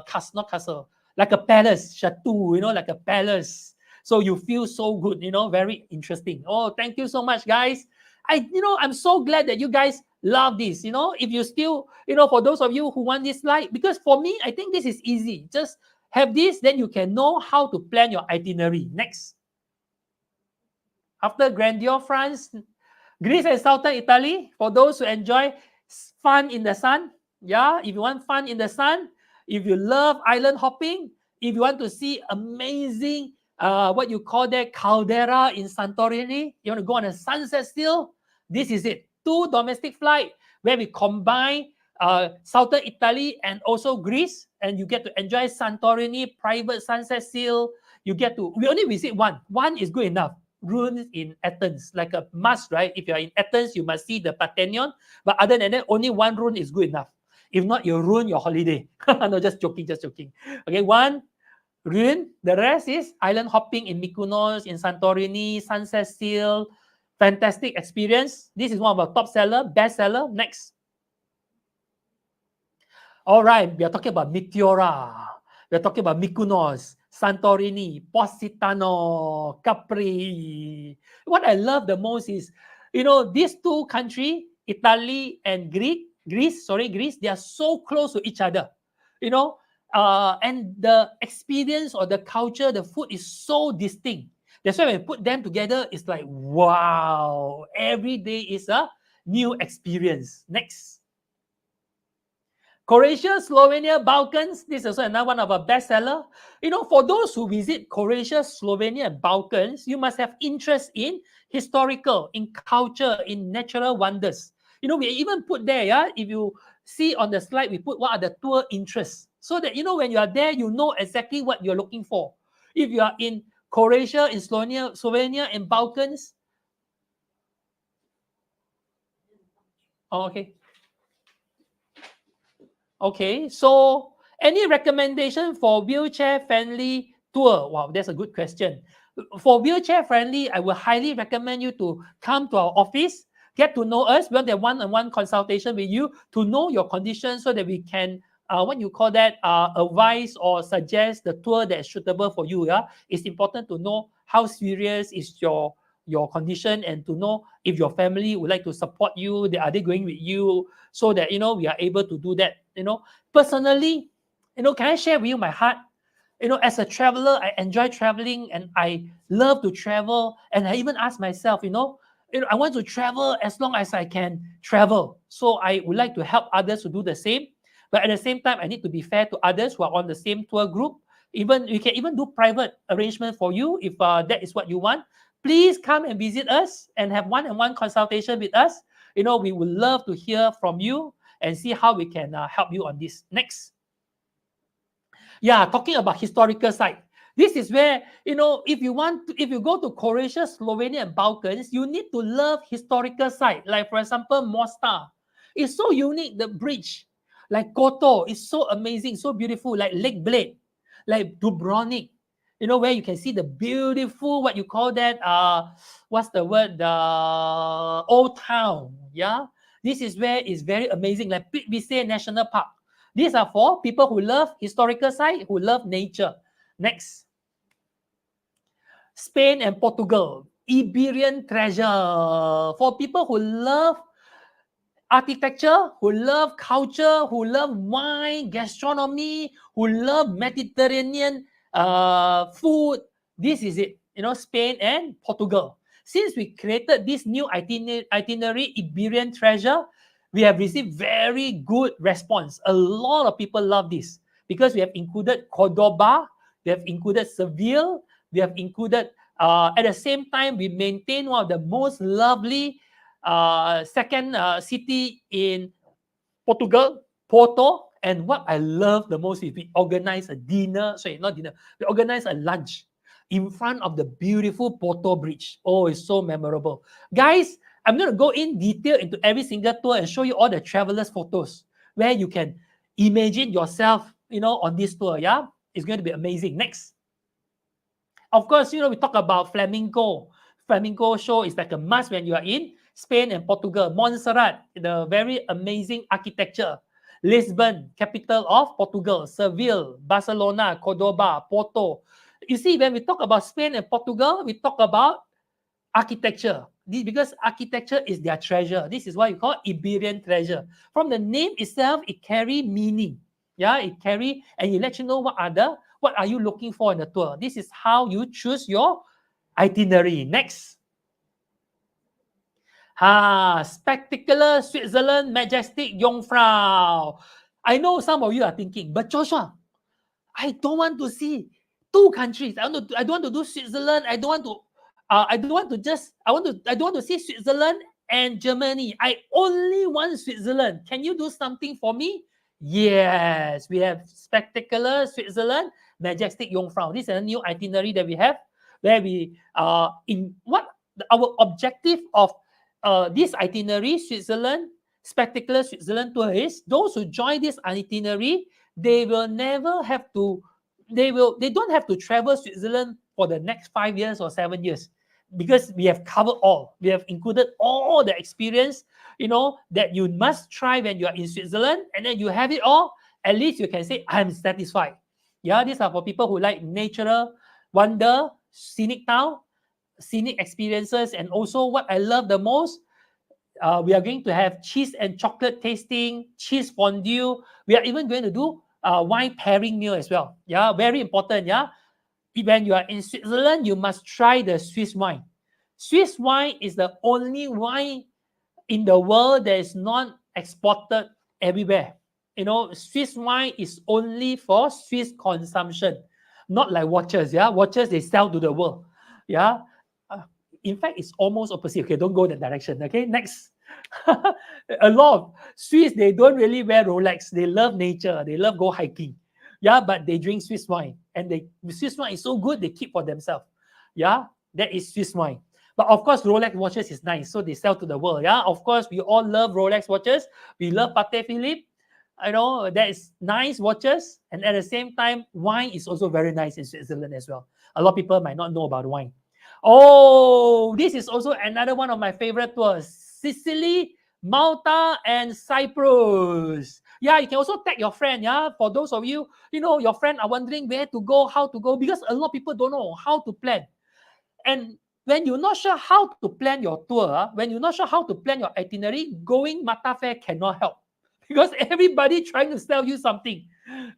Castle, not castle. Like a palace, chateau, like a palace. So you feel so good, very interesting. Oh, thank you so much, guys. I'm so glad that you guys love this. If you still, for those of you who want this slide, because for me, I think this is easy. Just have this, then you can know how to plan your itinerary. Next. After Grandeur, France, Greece and Southern Italy, for those who enjoy fun in the sun. Yeah, if you want fun in the sun, if you love island hopping, if you want to see amazing, what you call that, caldera in Santorini, you want to go on a sunset still, this is it. 2 domestic flights where we combine Southern Italy and also Greece, and you get to enjoy Santorini, private sunset still. We only visit one. One is good enough. Ruins in Athens, like a must, right? If you're in Athens, you must see the Parthenon. But other than that, only one ruin is good enough. If not, you'll ruin your holiday. No, just joking. Okay, one ruin. The rest is island hopping in Mykonos, in Santorini, sunset still. Fantastic experience. This is one of our top seller, best seller. Next. All right, we are talking about Meteora. We are talking about Mykonos, Santorini, Positano, Capri. What I love the most is, these 2 countries, Italy and Greece, they are so close to each other, and the experience or the culture, the food is so distinct. That's why when we put them together, it's like, wow, every day is a new experience. Next. Croatia, Slovenia, Balkans. This is also another one of our bestseller. For those who visit Croatia, Slovenia, and Balkans, you must have interest in historical, in culture, in natural wonders. We even put there, yeah, if you see on the slide, we put what are the tour interests. So that, when you are there, you know exactly what you're looking for. If you are in Croatia, in Slovenia, and Balkans. Oh, okay. Okay, so any recommendation for wheelchair-friendly tour? Wow, that's a good question. For wheelchair-friendly, I will highly recommend you to come to our office, get to know us. We want a one-on-one consultation with you to know your condition so that we can, advise or suggest the tour that is suitable for you. Yeah, it's important to know how serious is your condition and to know if your family would like to support you. Are they going with you? So that, we are able to do that. Personally, can I share with you my heart? As a traveler, I enjoy traveling and I love to travel. And I even ask myself, I want to travel as long as I can travel. So I would like to help others to do the same. But at the same time, I need to be fair to others who are on the same tour group. We can even do private arrangement for you if that is what you want. Please come and visit us and have one-on-one consultation with us. We would love to hear from you and see how we can help you on this. Next. Yeah, talking about historical site. This is where, if you go to Croatia, Slovenia, and Balkans, you need to love historical site. Like, for example, Mostar. It's so unique, the bridge. Like Kotor is so amazing, so beautiful. Like Lake Bled, like Dubrovnik, where you can see the beautiful, what you call that, what's the word, the old town. Yeah, this is where it's very amazing, like 𝐕𝐵 National Park. These are for people who love historical site, who love nature. Next. Spain and Portugal, Iberian treasure. For people who love architecture, who love culture, who love wine, gastronomy, who love Mediterranean food, this is it. Spain and Portugal. Since we created this new itinerary, Iberian treasure, we have received very good response. A lot of people love this because we have included Cordoba, we have included Seville, we have included, at the same time, we maintain one of the most lovely second city in Portugal, Porto. And what I love the most is we organize a we organize a lunch in front of the beautiful Porto Bridge. Oh, it's so memorable. Guys, I'm going to go in detail into every single tour and show you all the travelers' photos where you can imagine yourself, on this tour. Yeah, it's going to be amazing. Next. Of course, we talk about flamenco. Flamenco show is like a must when you are in Spain and Portugal. Montserrat, the very amazing architecture. Lisbon, capital of Portugal. Seville, Barcelona, Cordoba, Porto. You see, when we talk about Spain and Portugal, we talk about architecture. Because architecture is their treasure. This is why you call Iberian treasure. From the name itself, it carry meaning. Yeah, it carry, and it let you know what are you looking for in the tour. This is how you choose your itinerary. Next. Spectacular Switzerland, majestic Jungfrau. I know some of you are thinking, but Joshua, I don't want to see two countries. I don't want to do Switzerland. I don't want to see Switzerland and Germany. I only want Switzerland. Can you do something for me? Yes, we have spectacular Switzerland, majestic Jungfrau. This is a new itinerary that we have, where we in what our objective of this itinerary, Switzerland, spectacular Switzerland tour is those who join this itinerary, they will never have to, they don't have to travel Switzerland for the next 5 years or 7 years, because we have covered all. We have included all the experience, that you must try when you are in Switzerland, and then you have it all. At least you can say, I'm satisfied. Yeah, these are for people who like natural wonder, scenic town, scenic experiences, and also what I love the most, we are going to have cheese and chocolate tasting, cheese fondue. We are even going to do wine pairing meal as well. Yeah, very important. Yeah, when you are in Switzerland, you must try the Swiss wine. Swiss wine is the only wine in the world that is not exported everywhere. Swiss wine is only for Swiss consumption, not like watches. Yeah, watches they sell to the world. Yeah. In fact, it's almost opposite. Okay, don't go that direction. Okay, next. A lot of Swiss, they don't really wear Rolex. They love nature. They love go hiking. Yeah, but they drink Swiss wine. And Swiss wine is so good, they keep for themselves. Yeah, that is Swiss wine. But of course, Rolex watches is nice. So they sell to the world. Yeah, of course, we all love Rolex watches. We love Patek Philippe. That is nice watches. And at the same time, wine is also very nice in Switzerland as well. A lot of people might not know about wine. Oh, this is also another one of my favorite tours. Sicily, Malta, and Cyprus. Yeah, you can also tag your friend. Yeah, for those of you, your friend are wondering where to go, how to go, because a lot of people don't know how to plan. And when you're not sure how to plan your tour, when you're not sure how to plan your itinerary, going Mata Fair cannot help, because everybody trying to sell you something.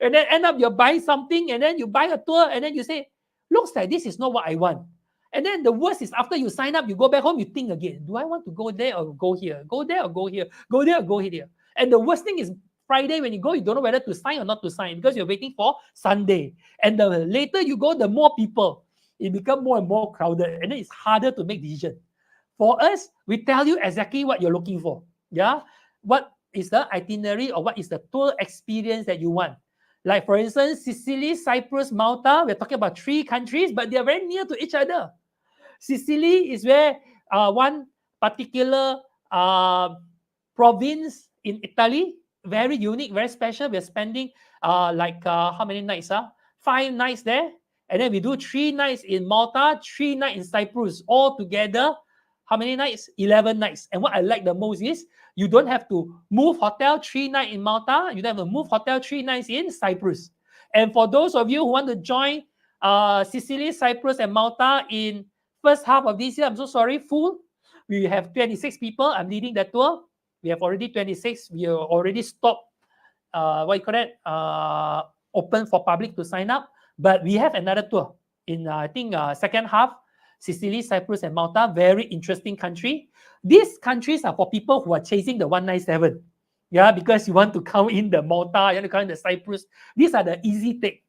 And then end up you're buying something, and then you buy a tour, and then you say, looks like this is not what I want. And then the worst is after you sign up, you go back home, you think again, do I want to go there or go here? Go there or go here? Go there or go here? And the worst thing is Friday when you go, you don't know whether to sign or not to sign, because you're waiting for Sunday. And the later you go, the more people. It becomes more and more crowded, and then it's harder to make decisions. For us, we tell you exactly what you're looking for. Yeah? What is the itinerary or what is the tour experience that you want? Like, for instance, Sicily, Cyprus, Malta, we're talking about 3 countries, but they're very near to each other. Sicily is where one particular province in Italy, very unique, very special. We're spending how many nights? 5 nights there. And then we do 3 nights in Malta, 3 nights in Cyprus. All together, how many nights? 11 nights. And what I like the most is you don't have to move hotel 3 nights in Malta. You don't have to move hotel 3 nights in Cyprus. And for those of you who want to join Sicily, Cyprus, and Malta in first half of this year, I'm so sorry, full. We have 26 people. I'm leading that tour. We have already 26. We already stopped, open for public to sign up. But we have another tour in, I think, second half, Sicily, Cyprus, and Malta. Very interesting country. These countries are for people who are chasing the 197. Yeah, because you want to count in the Malta, you want to count in the Cyprus. These are the easy take.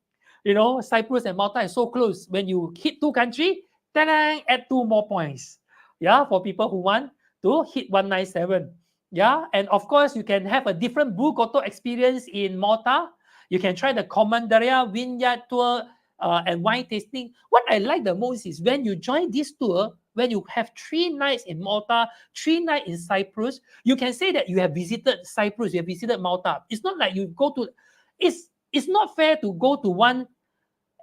Cyprus and Malta is so close. When you hit 2 countries, add 2 more points. Yeah, for people who want to hit 197. Yeah, and of course, you can have a different Blue Grotto experience in Malta. You can try the Commanderia Vineyard tour and wine tasting. What I like the most is when you join this tour, when you have 3 nights in Malta, 3 nights in Cyprus, you can say that you have visited Cyprus, you have visited Malta. It's not like you go to, it's not fair to go to one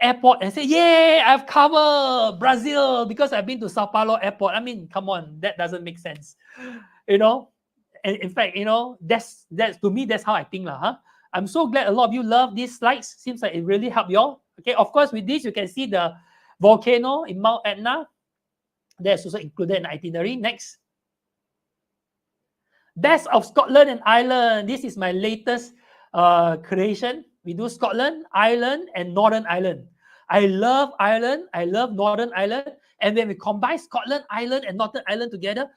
airport and say, yeah, I've covered Brazil because I've been to Sao Paulo airport. I mean, come on, that doesn't make sense. And in fact, that's to me, that's how I think. I'm so glad a lot of you love these slides. Seems like it really helped you all. Okay, of course, with this, you can see the volcano in Mount Etna. That's also included in the itinerary. Next. Best of Scotland and Ireland. This is my latest creation. We do Scotland, Ireland, and Northern Ireland. I love Ireland. I love Northern Ireland. And when we combine Scotland, Ireland, and Northern Ireland together,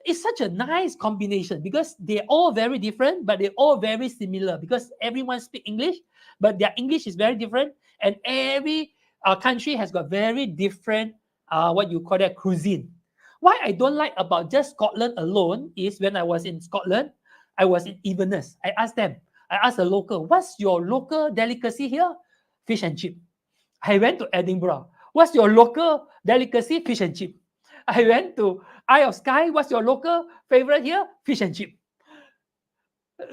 it's such a nice combination because they're all very different, but they're all very similar because everyone speaks English, but their English is very different. And every country has got very different, what you call that, cuisine. What I don't like about just Scotland alone is when I was in Scotland, I was in Inverness. I asked the local, what's your local delicacy here? Fish and chip. I went to Edinburgh. What's your local delicacy? Fish and chip. I went to Isle of Skye. What's your local favorite here? Fish and chip.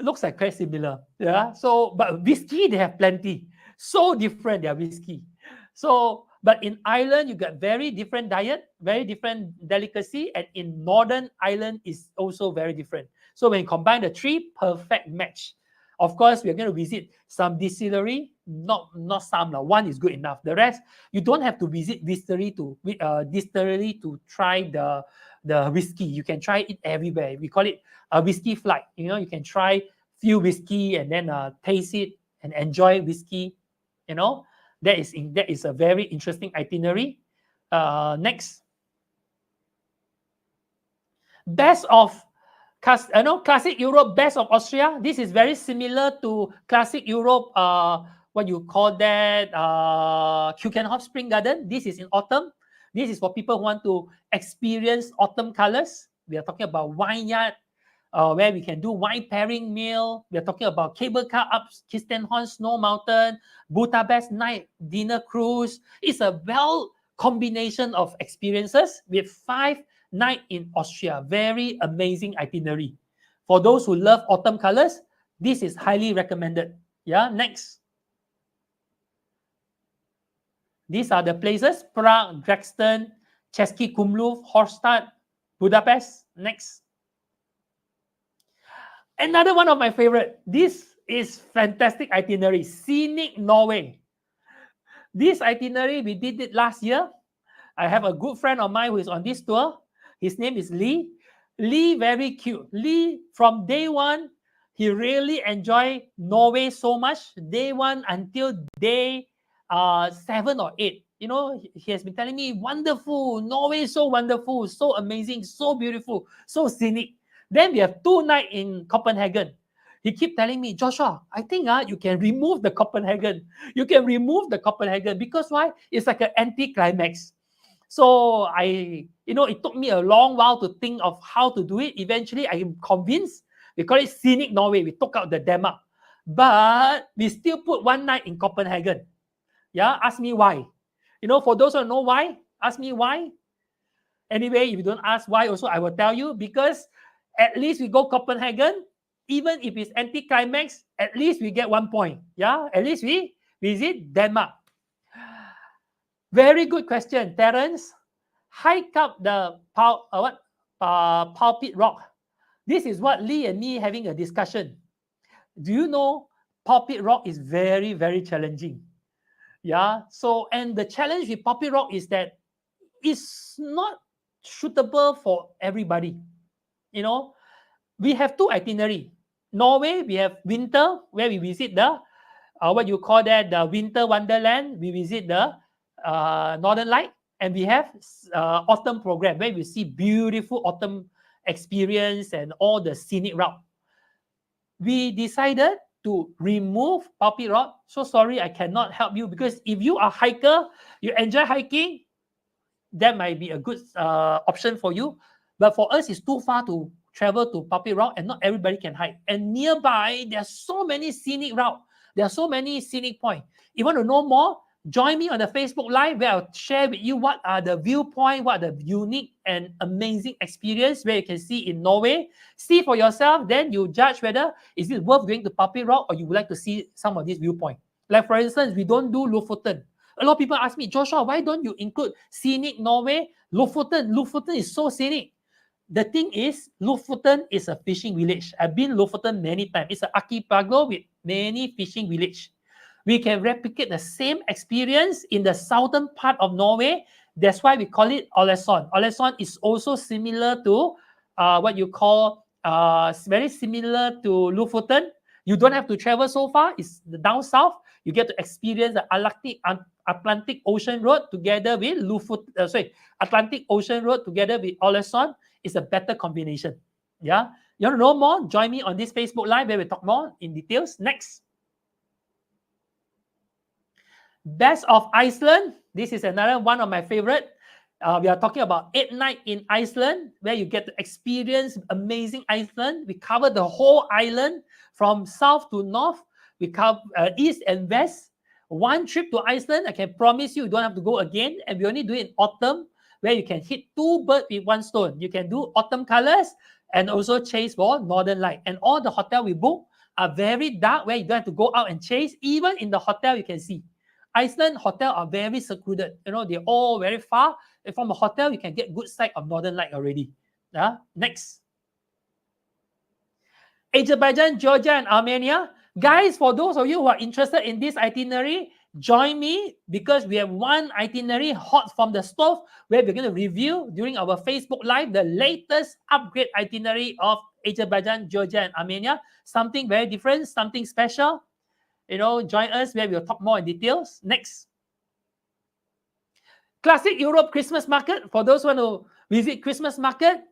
Looks like quite similar. Yeah. So, but whiskey, they have plenty. So different, their whiskey. So, but in Ireland, you got very different diet, very different delicacy, and in Northern Ireland is also very different. So when you combine the three, perfect match. Of course, we're going to visit some distillery, not some. One is good enough. The rest, you don't have to visit distillery to try the whiskey. You can try it everywhere. We call it a whiskey flight. You know, you can try few whiskey and then taste it and enjoy whiskey. You know, that is a very interesting itinerary. Next, best of Classic Europe, best of Austria. This is very similar to Classic Europe, what you call that, Keukenhof Spring Garden. This is in autumn. This is for people who want to experience autumn colors. We are talking about vineyard, where we can do wine pairing meal. We are talking about cable car up Kistenhorn Snow Mountain, Budapest night dinner cruise. It's a well combination of experiences with 5 night in Austria. Very amazing itinerary. For those who love autumn colors, this is highly recommended. Yeah, next. These are the places: Prague, Dresden, Český Krumlov, Horstadt, Budapest. Next. Another one of my favorite. This is fantastic itinerary. Scenic Norway. This itinerary, we did it last year. I have a good friend of mine who is on this tour. His name is Lee. Lee, very cute. Lee, from day one, he really enjoyed Norway so much. Day one until day 7 or 8. You know, he has been telling me, wonderful. Norway is so wonderful, so amazing, so beautiful, so scenic. Then we have 2 nights in Copenhagen. He keep telling me, Joshua, I think you can remove the Copenhagen. You can remove the Copenhagen because why? It's like an anti-climax. So it took me a long while to think of how to do it. Eventually, I am convinced. We call it Scenic Norway. We took out the Denmark. But we still put 1 night in Copenhagen. Yeah, ask me why. You know, for those who don't know why, ask me why. Anyway, if you don't ask why also, I will tell you. Because at least we go Copenhagen. Even if it's anti-climax, at least we get 1 point. Yeah, at least we visit Denmark. Very good question, Terence. Hike up the Pulpit Rock. This is what Lee and me having a discussion. Do you know Pulpit Rock is very, very challenging? Yeah. So, and the challenge with Pulpit Rock is that it's not suitable for everybody. You know, we have 2 itinerary. Norway, we have winter, where we visit the what you call that, the winter wonderland. We visit the Northern Light, and we have autumn program where we see beautiful autumn experience and all the scenic route. We decided to remove Pulpit Rock. So sorry, I cannot help you, because if you are a hiker, you enjoy hiking, that might be a good option for you. But for us, it's too far to travel to Pulpit Rock, and not everybody can hike. And nearby, there are so many scenic routes. There are so many scenic points. If you want to know more, join me on the Facebook Live, where I'll share with you what are the viewpoints, what are the unique and amazing experience where you can see in Norway. See for yourself, then you judge whether is it worth going to Pulpit Rock or you would like to see some of these viewpoints. Like for instance, we don't do Lofoten. A lot of people ask me, Joshua, why don't you include scenic Norway? Lofoten is so scenic. The thing is, Lofoten is a fishing village. I've been Lofoten many times. It's an archipelago with many fishing villages. we can replicate the same experience in the southern part of Norway. That's why we call it 𝐷𝐿𝐵𝐻. 𝐷𝐿𝐵𝐻 is also similar to what you call very similar to Lofoten. You don't have to travel so far. It's down south. You get to experience the Atlantic Ocean Road together with Atlantic Ocean Road together with 𝐷𝐿𝐵𝐻. It's a better combination. Yeah. You want to know more? Join me on this Facebook Live where we talk more in details. Next. Best of Iceland. This is another one of my favorite. We are talking about 8 nights in Iceland, where you get to experience amazing Iceland. We cover the whole island from south to north. We cover east and west. One trip to Iceland, I can promise you, you don't have to go again. And we only do it in autumn, where you can hit 2 birds with 1 stone. You can do autumn colors and also chase for northern light. And all the hotel we book are very dark, where you don't have to go out and chase. Even in the hotel, you can see. Iceland hotel are very secluded. You know, they're all very far. And from a hotel, you can get good sight of northern light already. Next. Azerbaijan, Georgia, and Armenia. Guys, for those of you who are interested in this itinerary, join me because we have one itinerary hot from the stove where we're going to review during our Facebook Live the latest upgrade itinerary of Azerbaijan, Georgia, and Armenia. Something very different, something special. You know, join us where we'll talk more in details. Next. Classic Europe Christmas Market. For those who want to visit Christmas Market,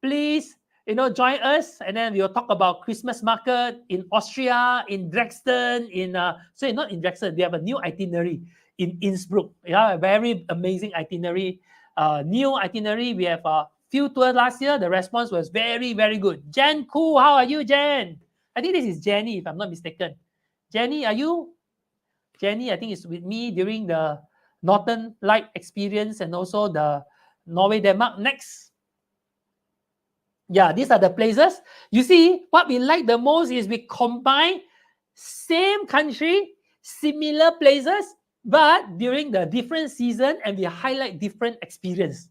please, you know, join us. And then we'll talk about Christmas Market in Austria, in Dresden, not in Dresden, we have a new itinerary in Innsbruck. Yeah, a very amazing itinerary. New itinerary. We have a few tours last year. The response was very, very good. Jen Koo, how are you, Jen? I think this is Jenny, if I'm not mistaken. Jenny, are you? Jenny, I think is with me during the Northern Light experience and also the Norway, Denmark. Next. Yeah, these are the places. You see, what we like the most is we combine same country, similar places, but during the different season, and we highlight different experience.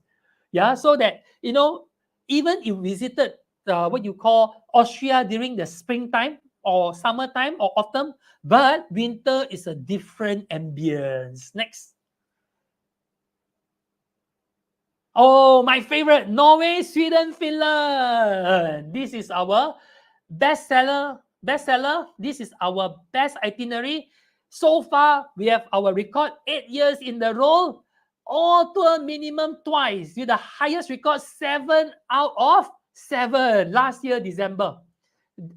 Yeah, so that, you know, even if we visited what you call Austria during the springtime, or summertime or autumn, but winter is a different ambience. Next. Oh, my favorite, Norway, Sweden, Finland. This is our bestseller. This is our best itinerary. So far, we have our record 8 years in the row. All tour minimum twice with the highest record 7 out of 7 last year, December.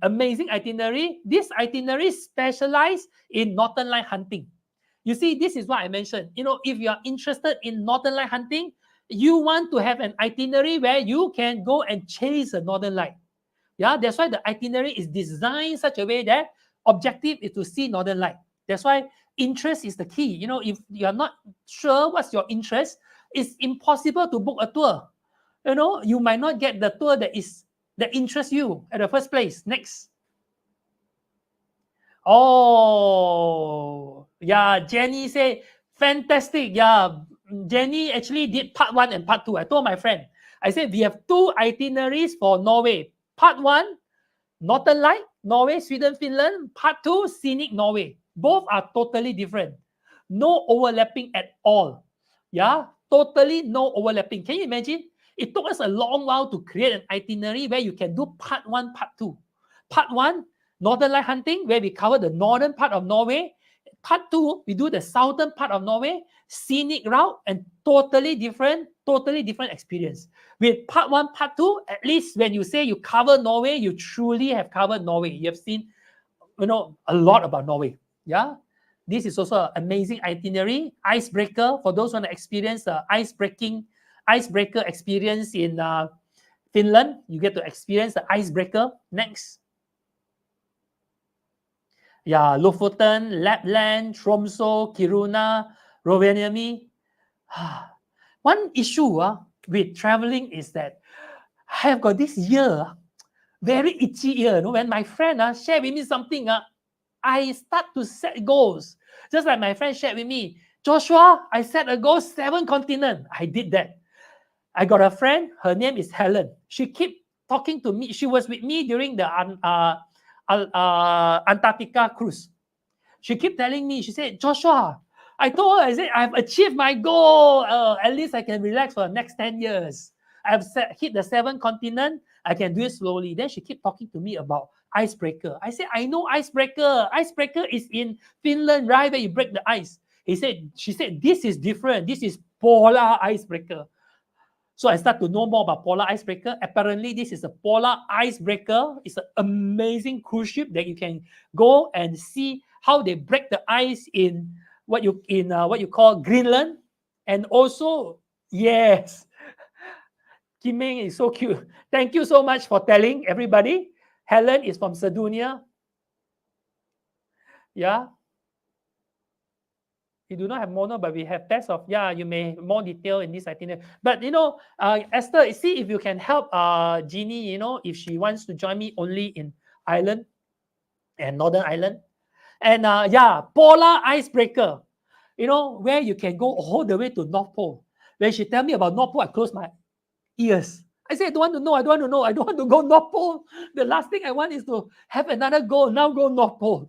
Amazing itinerary. This itinerary specialized in northern light hunting. You see, this is what I mentioned. You know, if you are interested in northern light hunting, you want to have an itinerary where you can go and chase the northern light. Yeah, that's why the itinerary is designed such a way that objective is to see northern light. That's why interest is the key. You know, if you are not sure what's your interest, it's impossible to book a tour. You know, you might not get the tour that interests you at the first place. Next. Oh, yeah, Jenny said, fantastic. Yeah, Jenny actually did part 1 and part 2. I told my friend, I said, we have 2 itineraries for Norway. Part 1, Northern Light, Norway, Sweden, Finland. Part 2, Scenic Norway. Both are totally different. No overlapping at all. Yeah, totally no overlapping. Can you imagine? It took us a long while to create an itinerary where you can do part 1, part 2. Part 1, Northern Light hunting, where we cover the northern part of Norway. Part 2, we do the southern part of Norway, scenic route, and totally different experience. With part 1, part 2, at least when you say you cover Norway, you truly have covered Norway. You have seen, you know, a lot about Norway. Yeah. This is also an amazing itinerary. Icebreaker, for those who want to experience the icebreaker experience in Finland. You get to experience the icebreaker. Next. Yeah, Lofoten, Lapland, Tromsø, Kiruna, Rovaniemi. One issue with traveling is that I have got this ear, very itchy ear. You know, when my friend share with me something, I start to set goals. Just like my friend shared with me, Joshua, I set a goal 7 continents. I did that. I got a friend, her name is Helen. She kept talking to me. She was with me during the Antarctica cruise. she kept telling me, she said, Joshua, I told her, I said, I've achieved my goal. At least I can relax for the next 10 years. I've hit the 7th continent. I can do it slowly. Then she kept talking to me about icebreaker. I said, I know icebreaker. Icebreaker is in Finland, right, where you break the ice. She said, this is different. This is polar icebreaker. So I start to know more about polar icebreaker. Apparently, this is a polar icebreaker. It's an amazing cruise ship that you can go and see how they break the ice in what you call Greenland. And also, yes, 𝐾𝐸 is so cute. Thank you so much for telling everybody. Helen is from Sardinia. Yeah. We do not have mono, but we have best of, yeah, you may more detail in this itinerary. But, Esther, see if you can help Jeannie, if she wants to join me only in Ireland and Northern Ireland. And yeah, polar icebreaker, where you can go all the way to North Pole. When she tell me about North Pole, I close my ears. I say, I don't want to know. I don't want to know. I don't want to go North Pole. The last thing I want is to have another goal. Now go North Pole.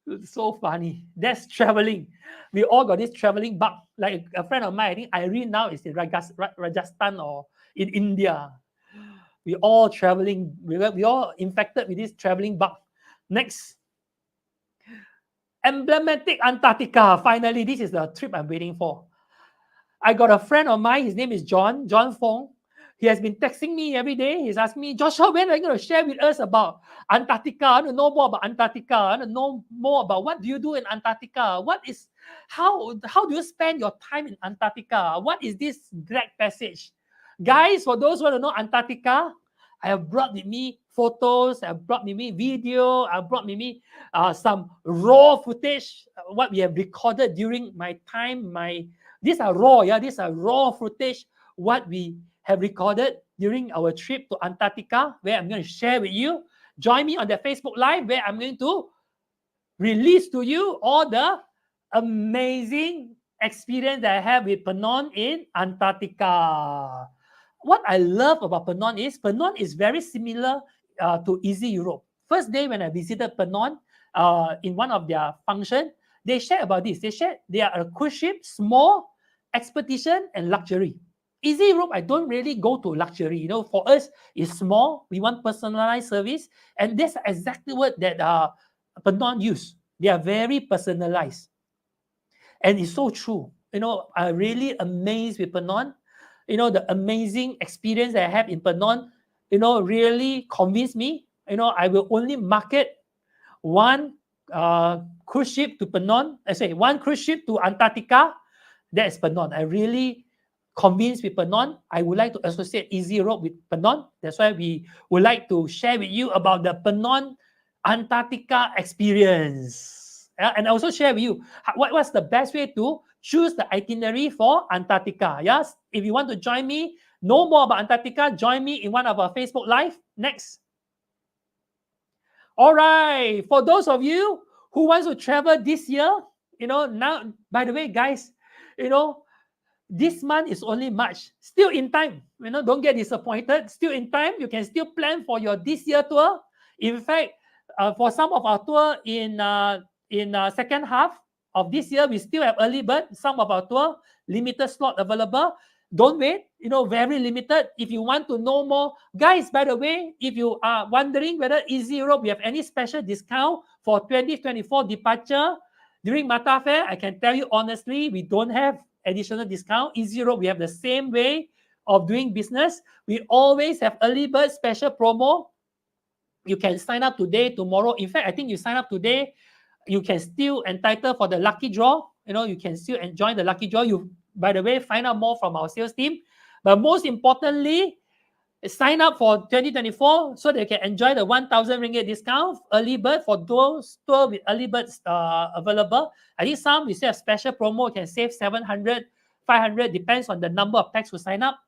It's so funny. That's traveling. We all got this traveling bug. Like a friend of mine, I think Irene now is in Rajasthan or in India. We all traveling. We all infected with this traveling bug. Next. Emblematic Antarctica. Finally, this is the trip I'm waiting for. I got a friend of mine. His name is John Fong. He has been texting me every day. He's asking me, Joshua, when are you going to share with us about Antarctica? I want to know more about Antarctica. I want to know more about what do you do in Antarctica? How do you spend your time in Antarctica? What is this Drag Passage? Guys, for those who want to know Antarctica, I have brought with me photos, I have brought with me video, I have brought with me some raw footage, what we have recorded during my time. These are raw footage, what we have recorded during our trip to Antarctica, where I'm going to share with you. Join me on the Facebook Live, where I'm going to release to you all the amazing experience that I have with Penang in Antarctica. What I love about Penang is very similar to Easy Europe. First day when I visited Penang, in one of their functions, they share about this. They are a cruise ship, small, expedition, and luxury. Easy Europe, I don't really go to luxury. For us, it's small. We want personalized service. And that's exactly what that Penang use. They are very personalized. And it's so true. I'm really amazed with Penang. The amazing experience that I have in Penang, really convinced me. I will only market one cruise ship to Penang. One cruise ship to Antarctica. That is Penang. I really convinced with Penang. I would like to associate Easy Europe with Penang. That's why we would like to share with you about the Penang Antarctica experience. And also share with you what's the best way to choose the itinerary for Antarctica. Yes, if you want to join me, know more about Antarctica, join me in one of our Facebook Live. Next. All right, for those of you who wants to travel this year, now, by the way, guys, this month is only March. Still in time. Don't get disappointed. Still in time. You can still plan for your this year tour. In fact, for some of our tour in second half of this year, we still have early bird. Some of our tour, limited slot available. Don't wait. Very limited. If you want to know more, guys, by the way, if you are wondering whether Easy Europe, we have any special discount for 2024 departure during Mata Fair, I can tell you honestly, we don't have additional discount. Easy Europe, we have the same way of doing business. We always have early bird special promo. You can sign up today, tomorrow. In fact, I think you sign up today, you can still entitle for the lucky draw. You can still enjoy the lucky draw. By the way, find out more from our sales team. But most importantly, sign up for 2024 so they can enjoy the 1,000 ringgit discount early bird for those tour with early birds available. I think some we say a special promo can save 700, 500, depends on the number of packs who sign up.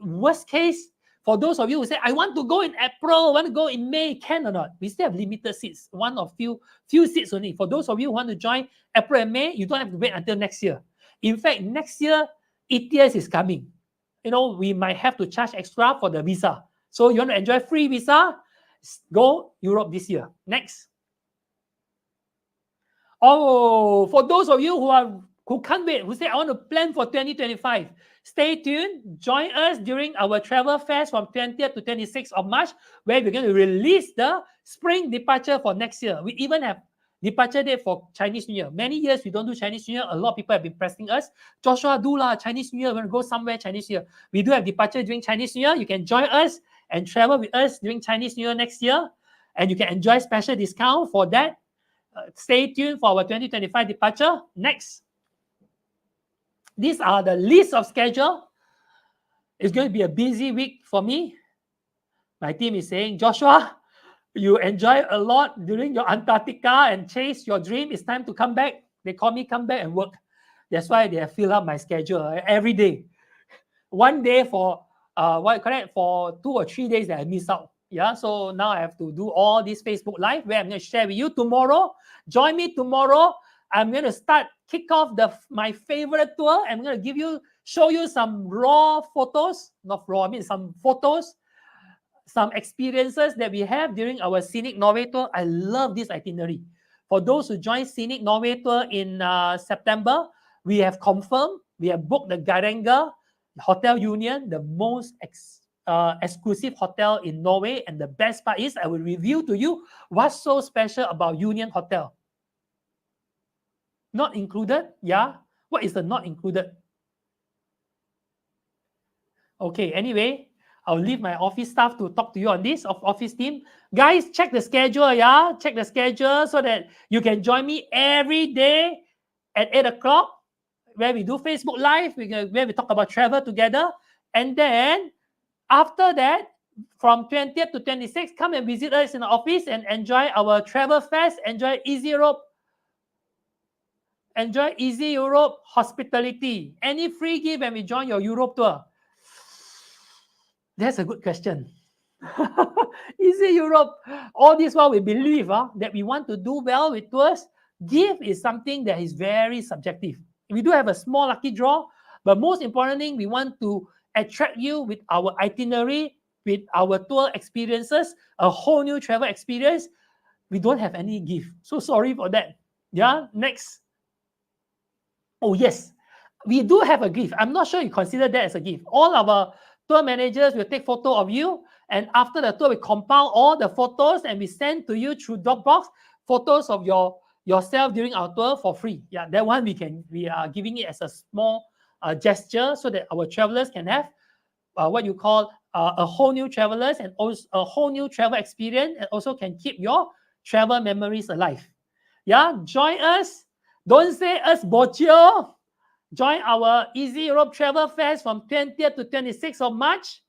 Worst case, for those of you who say, I want to go in April, I want to go in May, can or not? We still have limited seats, one or few seats only. For those of you who want to join April and May, you don't have to wait until next year. In fact, next year, ETS is coming. We might have to charge extra for the visa. So you want to enjoy free visa, go Europe this year. Next. Oh, for those of you who can't wait, who say, I want to plan for 2025, stay tuned. Join us during our travel fest from 20th to 26th of March, where we're going to release the spring departure for next year. We even have departure date for Chinese New Year. Many years we don't do Chinese New Year. A lot of people have been pressing us. Joshua, do lah, Chinese New Year. We're going to go somewhere Chinese New Year. We do have departure during Chinese New Year. You can join us and travel with us during Chinese New Year next year. And you can enjoy special discount for that. Stay tuned for our 2025 departure. Next. These are the list of schedule. It's going to be a busy week for me. My team is saying, Joshua, you enjoy a lot during your Antarctica and chase your dream. It's time to come back. They call me come back and work. That's why they have filled up my schedule every day. One day for for 2 or 3 days that I miss out. Yeah, so now I have to do all this Facebook Live where I'm going to share with you tomorrow. Join me tomorrow. I'm going to kick off my favorite tour. I'm going to show you some raw photos, not raw, I mean some photos, some experiences that we have during our Scenic Norway tour. I love this itinerary. For those who join Scenic Norway tour in September, we have confirmed, we have booked the Geiranger Hotel Union, the most exclusive hotel in Norway. And the best part is I will review to you what's so special about Union Hotel. Not included? Yeah. What is the not included? Okay, anyway, I'll leave my office staff to talk to you on this, office team. Guys, check the schedule, yeah? Check the schedule so that you can join me every day at 8 o'clock where we do Facebook Live, where we talk about travel together. And then after that, from 20th to 26th, come and visit us in the office and enjoy our travel fest, enjoy Easy Europe. Enjoy Easy Europe hospitality. Any free gift when we join your Europe tour? That's a good question. Easy Europe. All this while we believe that we want to do well with tours. Gift is something that is very subjective. We do have a small lucky draw, but most important thing, we want to attract you with our itinerary, with our tour experiences, a whole new travel experience. We don't have any gift. So sorry for that. Yeah, next. Oh, yes, we do have a gift. I'm not sure you consider that as a gift. All our tour managers will take photo of you, and after the tour, we compile all the photos and we send to you through Dropbox photos of yourself during our tour for free. Yeah, that one we are giving it as a small gesture so that our travelers can have what you call a whole new travelers and also a whole new travel experience, and also can keep your travel memories alive. Yeah, join us. Don't say us bochio. Join our Easy Europe Travel Fest from 20th to 26th of March,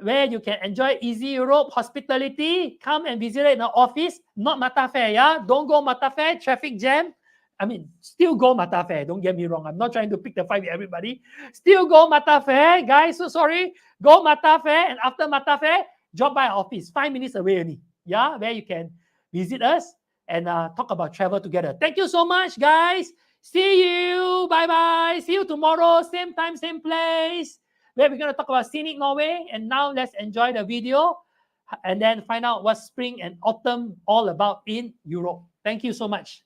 where you can enjoy Easy Europe hospitality. Come and visit it in our office. Not Mata Fair, yeah? Don't go Mata Fair, traffic jam. I mean, still go Mata Fair. Don't get me wrong. I'm not trying to pick the fight with everybody. Still go Mata Fair, guys. So sorry. Go Mata Fair, and after Mata Fair, drop by our office. 5 minutes away only. Yeah, where you can visit us and talk about travel together. Thank you so much, guys. See you. Bye-bye. See you tomorrow. Same time, same place. Where we're going to talk about Scenic Norway. And now let's enjoy the video and then find out what spring and autumn all about in Europe. Thank you so much.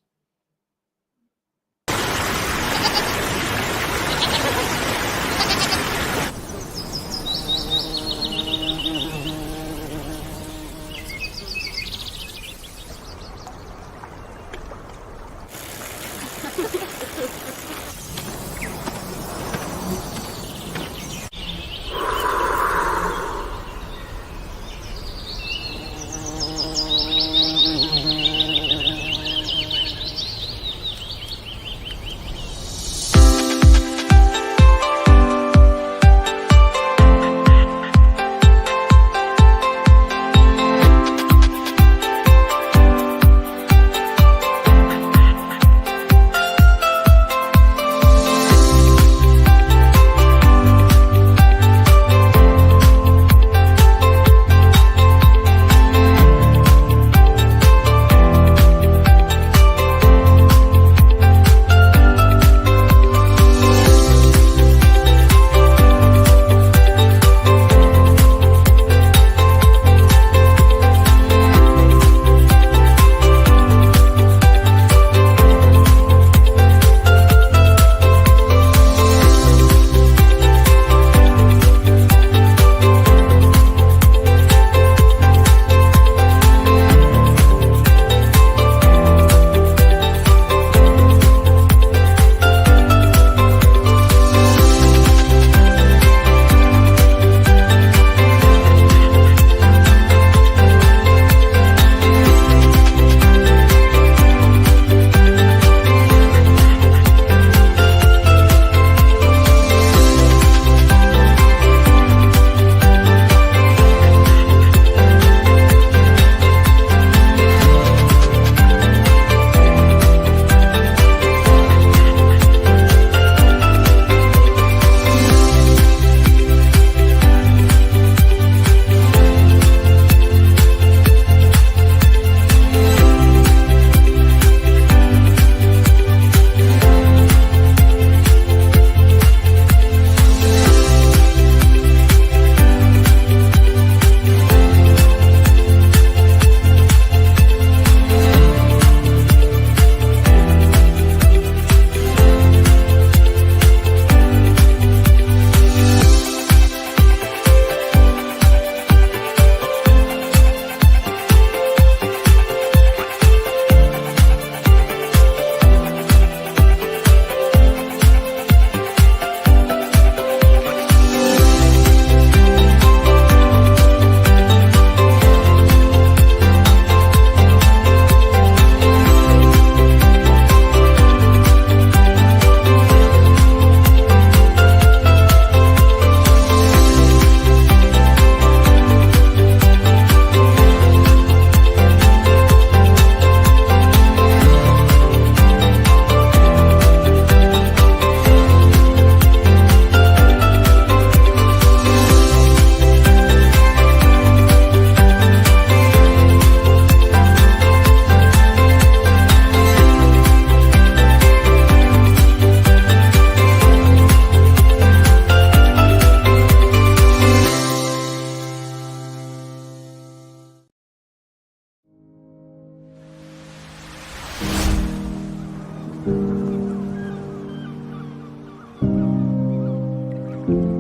you.